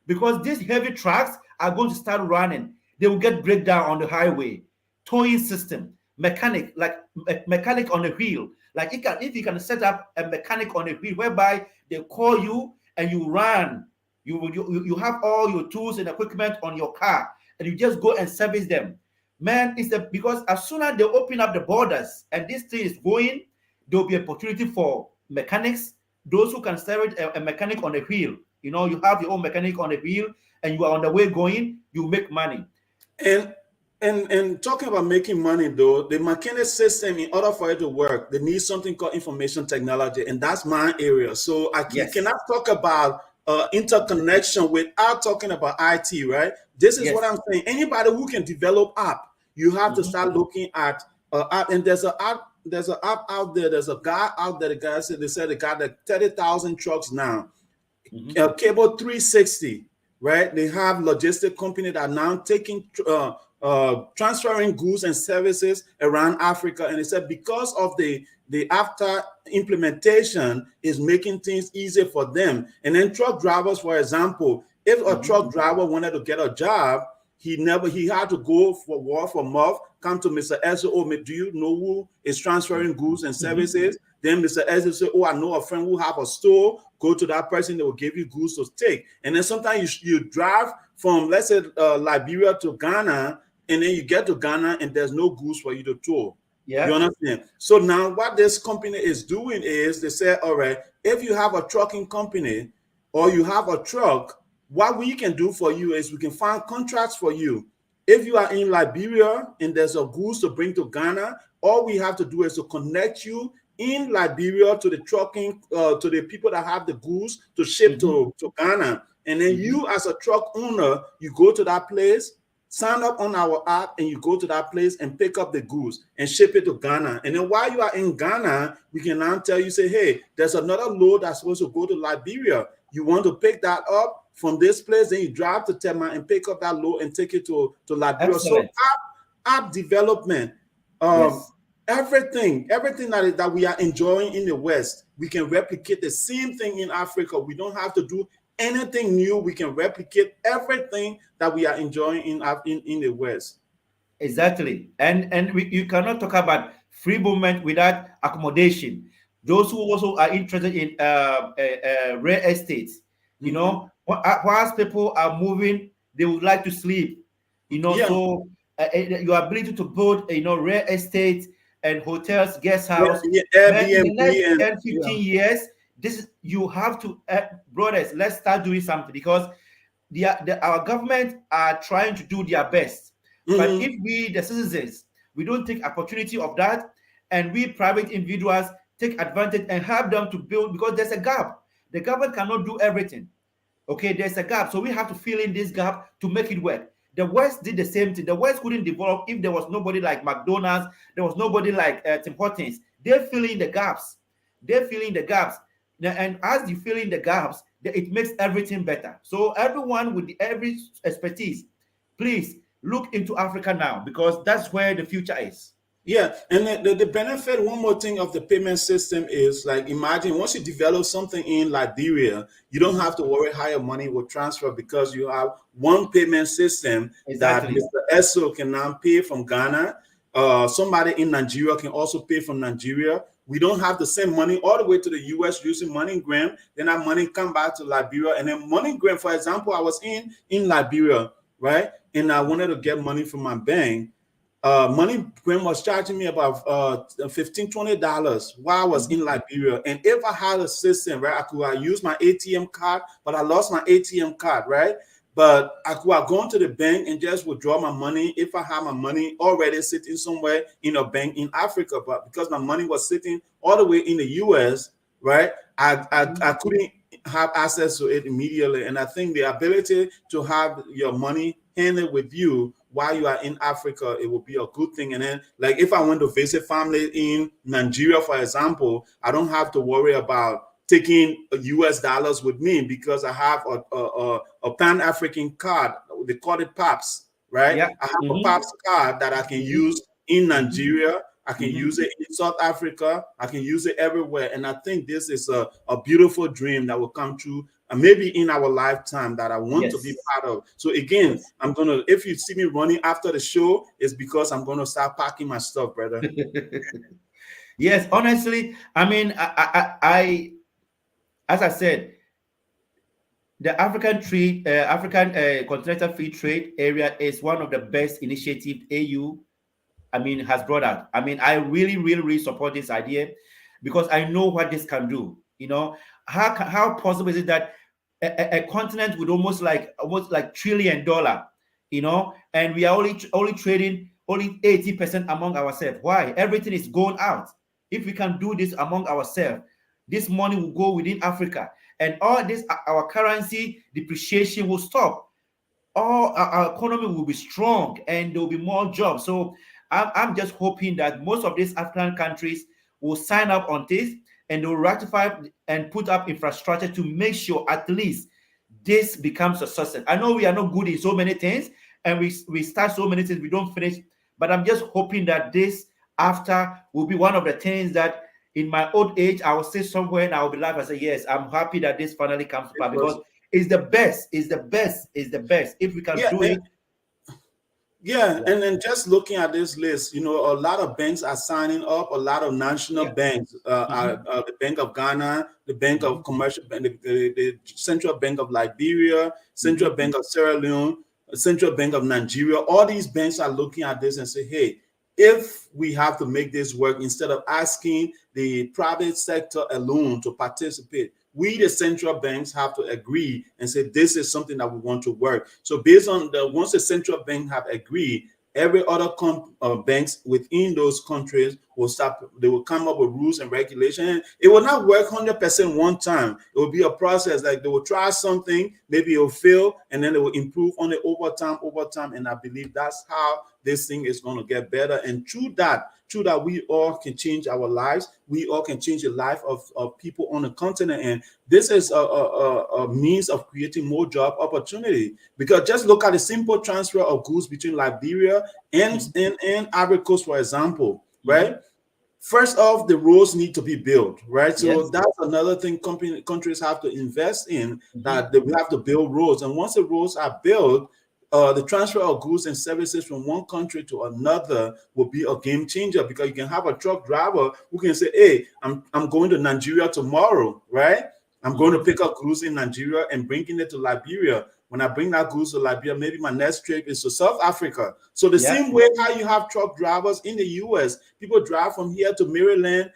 because these heavy trucks are going to start running. They will get breakdown on the highway. Towing system. Mechanic on a wheel. Like if you can set up a mechanic on a wheel whereby they call you and you run, you have all your tools and equipment on your car and you just go and service them. Man, because as soon as they open up the borders and this thing is going, there'll be opportunity for mechanics, those who can service a mechanic on a wheel. You know, you have your own mechanic on a wheel and you are on the way going, you make money. And talking about making money, though, the mechanic system, in order for it to work, they need something called information technology, and that's my area. So I cannot talk about interconnection without talking about IT, right? This is what I'm saying. Anybody who can develop app, you have to start looking at app. And there's an app out there. There's a guy out there. They said they got like 30,000 trucks now. Cable 360, right? They have logistic company that are now taking transferring goods and services around Africa, and they said because of the AFTA implementation is making things easier for them. And then truck drivers, for example, if a truck driver wanted to get a job, he had to go for word for mouth, come to Mr. Esso. Oh, do you know who is transferring goods and services? Then Mr. Esso say, oh, I know a friend who have a store. Go to that person, they will give you goods to take. And then sometimes you drive from, let's say, Liberia to Ghana, and then you get to Ghana and there's no goods for you to tow. You understand? So now what this company is doing is they say, all right, if you have a trucking company or you have a truck, what we can do for you is we can find contracts for you. If you are in Liberia and there's a goods to bring to Ghana, all we have to do is to connect you in Liberia to the trucking, to the people that have the goods to ship to Ghana. And then you as a truck owner, you go to that place, sign up on our app, and you go to that place and pick up the goods and ship it to Ghana. And then while you are in Ghana, we can now tell you, say, hey, there's another load that's supposed to go to Liberia. You want to pick that up from this place, then you drive to Tema and pick up that load and take it to Liberia. Excellent. So app development, everything that we are enjoying in the West, we can replicate the same thing in Africa. We don't have to do anything new. We can replicate everything that we are enjoying in the West. Exactly. And you cannot talk about free movement without accommodation. Those who also are interested in real estate, you know, whilst people are moving, they would like to sleep. Yeah. So your ability to build, real estate and hotels, guest house, man, in the Airbnb next and 10, 15 years, you have to, brothers, let's start doing something, because our government are trying to do their best. But if we, the citizens, we don't take opportunity of that, and we private individuals take advantage and help them to build, because there's a gap. The government cannot do everything. Okay, there's a gap. So we have to fill in this gap to make it work. The West did the same thing. The West couldn't develop if there was nobody like McDonald's, there was nobody like Tim Hortons. They're filling the gaps. They're filling the gaps. And as you fill in the gaps, it makes everything better. So everyone with every expertise, please look into Africa now, because that's where the future is. Yeah, and the benefit, one more thing of the payment system is, like, imagine once you develop something in Liberia, you don't have to worry how your money will transfer, because you have one payment system. Exactly. That Mr. Esso can now pay from Ghana. Somebody in Nigeria can also pay from Nigeria. We don't have to send money all the way to the US using MoneyGram. Then that money come back to Liberia. And then MoneyGram, for example, I was in Liberia, right? And I wanted to get money from my bank. MoneyGram was charging me about $15-20 while I was in Liberia. And if I had a system, right, I could use my ATM card, but I lost my ATM card, right? But I could have gone to the bank and just withdraw my money if I had my money already sitting somewhere in a bank in Africa. But because my money was sitting all the way in the US, right, I couldn't have access to it immediately. And I think the ability to have your money handled with you while you are in Africa, it will be a good thing. And then, like, if I went to visit family in Nigeria, for example, I don't have to worry about taking US dollars with me, because I have a Pan-African card. They call it PAPS, right? Yeah. I have a PAPS card that I can use in Nigeria. I can use it in South Africa. I can use it everywhere. And I think this is a beautiful dream that will come true, and maybe in our lifetime, that I want to be part of. So again, I'm going to, if you see me running after the show, it's because I'm going to start packing my stuff, brother. Yes, honestly, I mean, I as I said, the African Continental Free Trade Area is one of the best initiatives AU, has brought out. I really, really, really support this idea, because I know what this can do. How possible is it that a continent with almost like $1 trillion, and we are only trading only 80% among ourselves? Why? Everything is going out. If we can do this among ourselves, this money will go within Africa, and all this, our currency depreciation will stop. All our economy will be strong, and there will be more jobs. So I'm just hoping that most of these African countries will sign up on this, and they will ratify and put up infrastructure to make sure at least this becomes a success. I know we are not good in so many things, and we start so many things, we don't finish. But I'm just hoping that this AFTA will be one of the things that in my old age, I will sit somewhere and I will be laughing and say, yes, I'm happy that this finally comes to pass, because it's the best. It's the best. It's the best. If we can do it. Yeah, and then just looking at this list, a lot of banks are signing up. A lot of national banks, the Bank of Ghana, the Bank of Commercial, the Central Bank of Liberia, Central Bank of Sierra Leone, Central Bank of Nigeria. All these banks are looking at this and say, hey, if we have to make this work, instead of asking the private sector alone to participate, we, the central banks, have to agree and say, this is something that we want to work. So based on once the central bank have agreed, every other banks within those countries will they will come up with rules and regulations. It will not work 100% one time. It will be a process. Like, they will try something, maybe it will fail, and then they will improve on it over time. And I believe that's how this thing is going to get better. And through that, we all can change our lives. We all can change the life of people on the continent. And this is a means of creating more job opportunity. Because just look at the simple transfer of goods between Liberia and Ivory Coast, for example, right? First off, the roads need to be built, right? So that's another thing countries have to invest in, that they will have to build roads. And once the roads are built, the transfer of goods and services from one country to another will be a game changer, because you can have a truck driver who can say, hey, I'm going to Nigeria tomorrow, right? I'm going to pick up goods in Nigeria and bringing it to Liberia. When I bring that goods to Liberia, maybe my next trip is to South Africa. So the same way how you have truck drivers in the US, people drive from here to Maryland.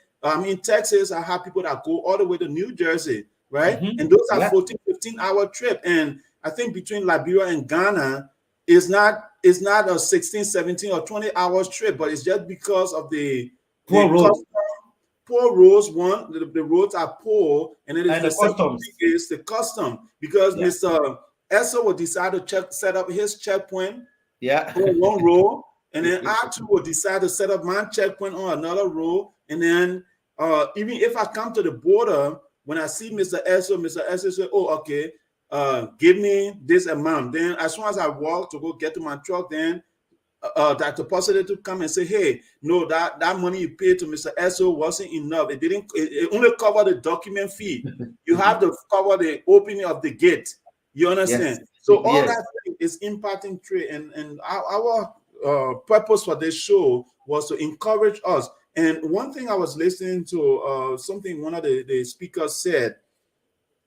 In Texas, I have people that go all the way to New Jersey, right? And those are 14, 15-hour trip. And I think between Liberia and Ghana is not a 16, 17, or 20 hours trip, but it's just because of the poor roads. One, the roads are poor, and then the second thing is the custom, because Mr. Esso will decide to set up his checkpoint on one road, and then I too will decide to set up my checkpoint on another road, and then even if I come to the border, when I see Mr. Esso says, "Oh, okay, give me this amount." Then as soon as I walk to go get to my truck, then that depositor to come and say, "Hey, no, that money you paid to Mr. Esso wasn't enough. It only covered the document fee. You have to cover the opening of the gate." You understand? So all that is impacting trade, and our purpose for this show was to encourage us. And one thing I was listening to, something one of the speakers said,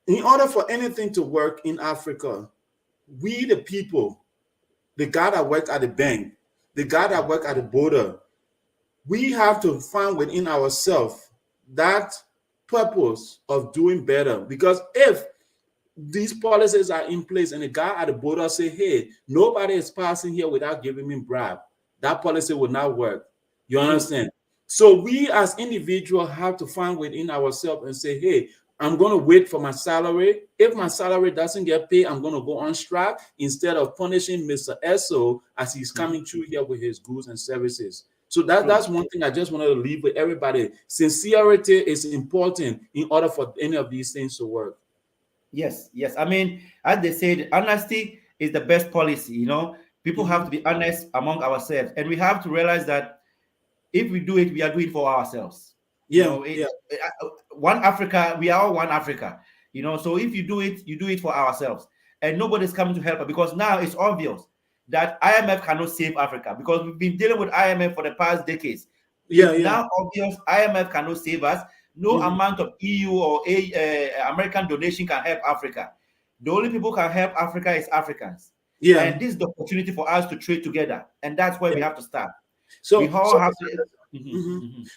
in order for anything to work in Africa, we the people, the guy that worked at the bank, the guy that worked at the border, we have to find within ourselves that purpose of doing better. Because if these policies are in place and the guy at the border say, "Hey, nobody is passing here without giving me bribe," that policy will not work. You understand? So we as individuals have to find within ourselves and say, "Hey, I'm going to wait for my salary. If my salary doesn't get paid, I'm going to go on strike instead of punishing Mr. Esso as he's coming through here with his goods and services." So that's one thing I just wanted to leave with everybody. Sincerity is important in order for any of these things to work. Yes. I mean, as they said, honesty is the best policy. You know, people have to be honest among ourselves, and we have to realize that if we do it, we are doing it for ourselves. One Africa, we are all one Africa. You know, so if you do it for ourselves, and nobody's coming to help us, because now it's obvious that IMF cannot save Africa, because we've been dealing with IMF for the past decades. It's now obvious IMF cannot save us. No amount of EU or American donation can help Africa. The only people can help Africa is Africans. And this is the opportunity for us to trade together. And that's where we have to start. So we all have to.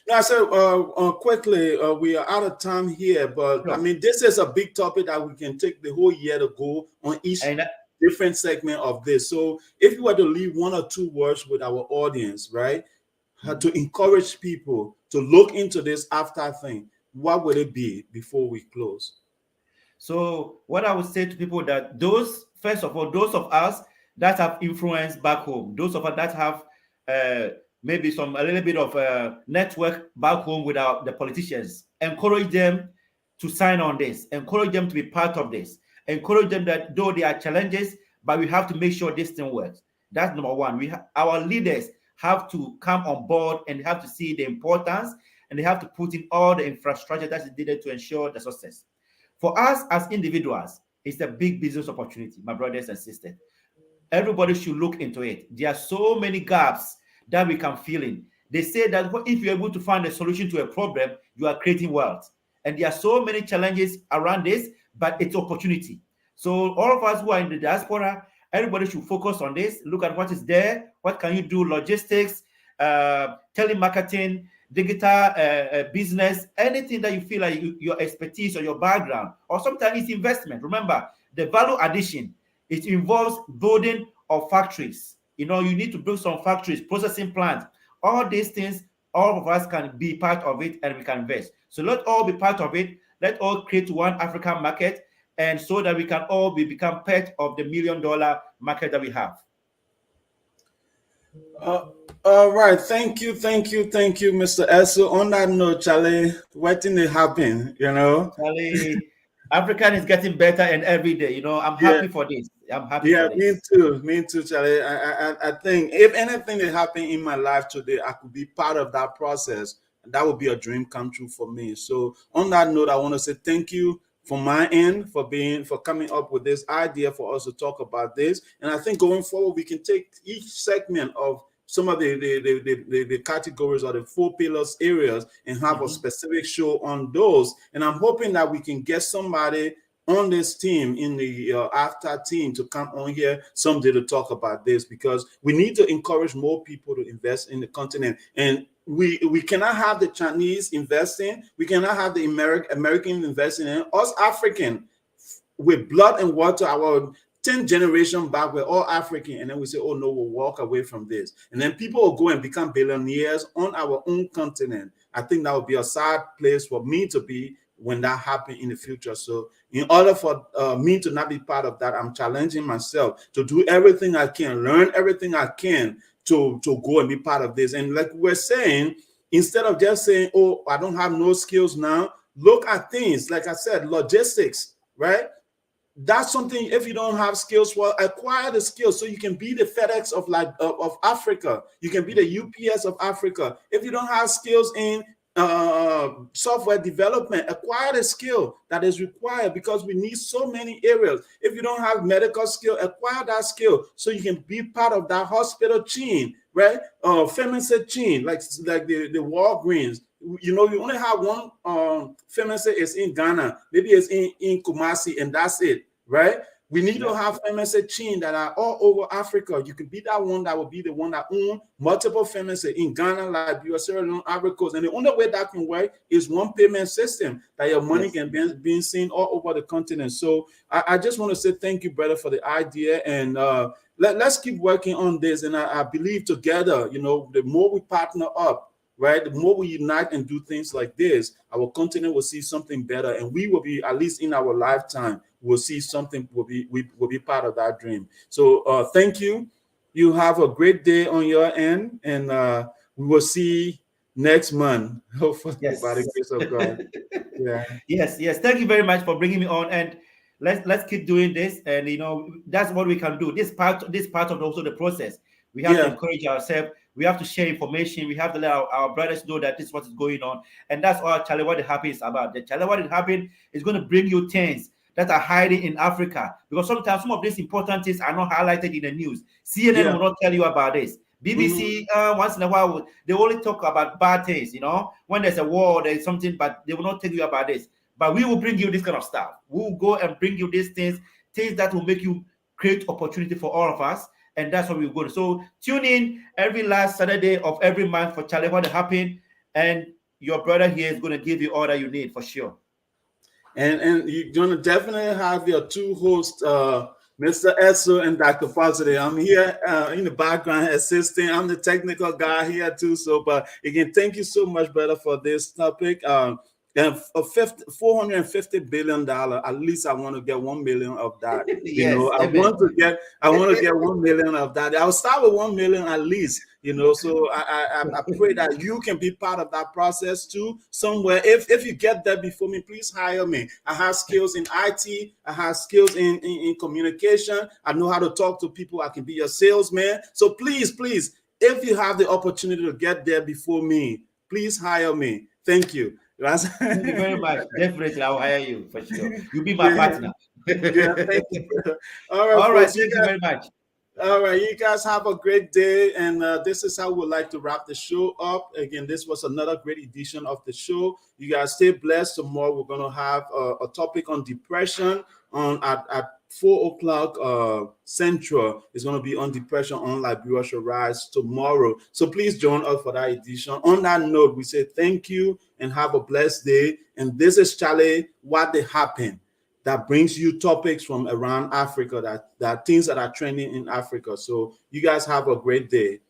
Now, so quickly, we are out of time here, but I mean, this is a big topic that we can take the whole year to go on each different segment of this. So if you were to leave one or two words with our audience, right, to encourage people to look into this AFTA thing, what would it be before we close? So what I would say to people, that first of all, those of us that have influence back home, those of us that have maybe a little bit of network back home with the politicians, encourage them to sign on this, encourage them to be part of this, encourage them that though there are challenges, but we have to make sure this thing works. That's number one. Our leaders have to come on board and have to see the importance, and they have to put in all the infrastructure that is needed to ensure the success. For us as individuals, it's a big business opportunity, my brothers and sisters. Everybody should look into it. There are so many gaps that we can fill in. They say that if you're able to find a solution to a problem, you are creating wealth. And there are so many challenges around this, but it's opportunity. So all of us who are in the diaspora, everybody should focus on this. Look at what is there. What can you do? Logistics, telemarketing, digital business, anything that you feel like your expertise or your background, or sometimes it's investment. Remember, the value addition, it involves building of factories. You know, you need to build some factories, processing plants. All these things, all of us can be part of it, and we can invest. So let's all be part of it. Let's all create one African market, and so that we can all become part of the $1 million market that we have. All right. Thank you, Mr. Esso. On that note, Charlie, what did happen? You know, Charlie, African is getting better, and every day, you know, I'm happy for this. I'm happy for this. Me too, Charlie. I think if anything that happened in my life today, I could be part of that process. And that would be a dream come true for me. So on that note, I want to say thank you from my end for coming up with this idea for us to talk about this. And I think going forward, we can take each segment of some of the categories or the 4 pillars areas and have a specific show on those. And I'm hoping that we can get somebody on this team, in the AFTA team, to come on here someday to talk about this, because we need to encourage more people to invest in the continent. And we cannot have the Chinese investing, we cannot have the American investing, and us African with blood and water, our 10th generation back, we're all African, and then we say, oh no, we'll walk away from this. And then people will go and become billionaires on our own continent. I think that would be a sad place for me to be when that happens in the future. So in order for me to not be part of that, I'm challenging myself to do everything I can, learn everything I can to go and be part of this. And like we're saying, instead of just saying, oh, I don't have no skills now, look at things, like I said, logistics, right? That's something, if you don't have skills, well, acquire the skills so you can be the FedEx of Africa. You can be the UPS of Africa. If you don't have skills in software development, acquire the skill that is required, because we need so many areas. If you don't have medical skill, acquire that skill so you can be part of that hospital chain, right? Pharmacy chain, like the Walgreens. You know, you only have one pharmacy is in Ghana, maybe it's in Kumasi, and that's it, right? We need to have pharmacy chain that are all over Africa. You can be that one that will be the one that owns multiple pharmacy in Ghana, Liberia, Sierra Leone, Ivory Coast. And the only way that can work is one payment system that your money can be seen all over the continent. So I just want to say thank you, brother, for the idea. And let's keep working on this. And I believe together, you know, the more we partner up, right, the more we unite and do things like this, our continent will see something better, and we will be, at least in our lifetime, we'll see something, we will be part of that dream. So thank you. You have a great day on your end, and we will see next month, hopefully, by the grace of God. Yeah. Yes. Thank you very much for bringing me on, and let's keep doing this. And you know, that's what we can do. This part of also the process. We have to encourage ourselves. We have to share information. We have to let our brothers know that this is what is going on. And that's all Charlie What It Happened is about. The Charlie What It Happened is going to bring you things that are hiding in Africa. Because sometimes some of these important things are not highlighted in the news. CNN will not tell you about this. BBC, once in a while, they only talk about bad things, you know. When there's a war, there's something, but they will not tell you about this. But we will bring you this kind of stuff. We will go and bring you these things that will make you create opportunity for all of us. And that's what we're going to. So tune in every last Saturday of every month for Charlie What It Happened. And your brother here is going to give you all that you need for sure. And you're going to definitely have your two hosts, Mr. Esso and Dr. Positive. I'm here in the background assisting. I'm the technical guy here too. So, but again, thank you so much, brother, for this topic. And $450 billion, at least I want to get 1 million of that. You know, I want to get 1 million of that. I'll start with 1 million at least, you know. So I pray that you can be part of that process too somewhere. If you get there before me, please hire me. I have skills in IT, I have skills in communication, I know how to talk to people, I can be your salesman. So please, if you have the opportunity to get there before me, please hire me. Thank you. Thank you very much. Definitely, I'll hire you for sure. You'll be my partner. Thank you. All right. Thank you very much. All right, you guys have a great day, and this is how we'd like to wrap the show up. Again, this was another great edition of the show. You guys stay blessed. Tomorrow we're going to have a topic on depression at 4 o'clock Central. Is going to be on depression on Liberia Shall Rise tomorrow. So please join us for that edition. On that note, we say thank you and have a blessed day. And this is Charlie What They Happen, that brings you topics from around Africa, that things that are trending in Africa. So you guys have a great day.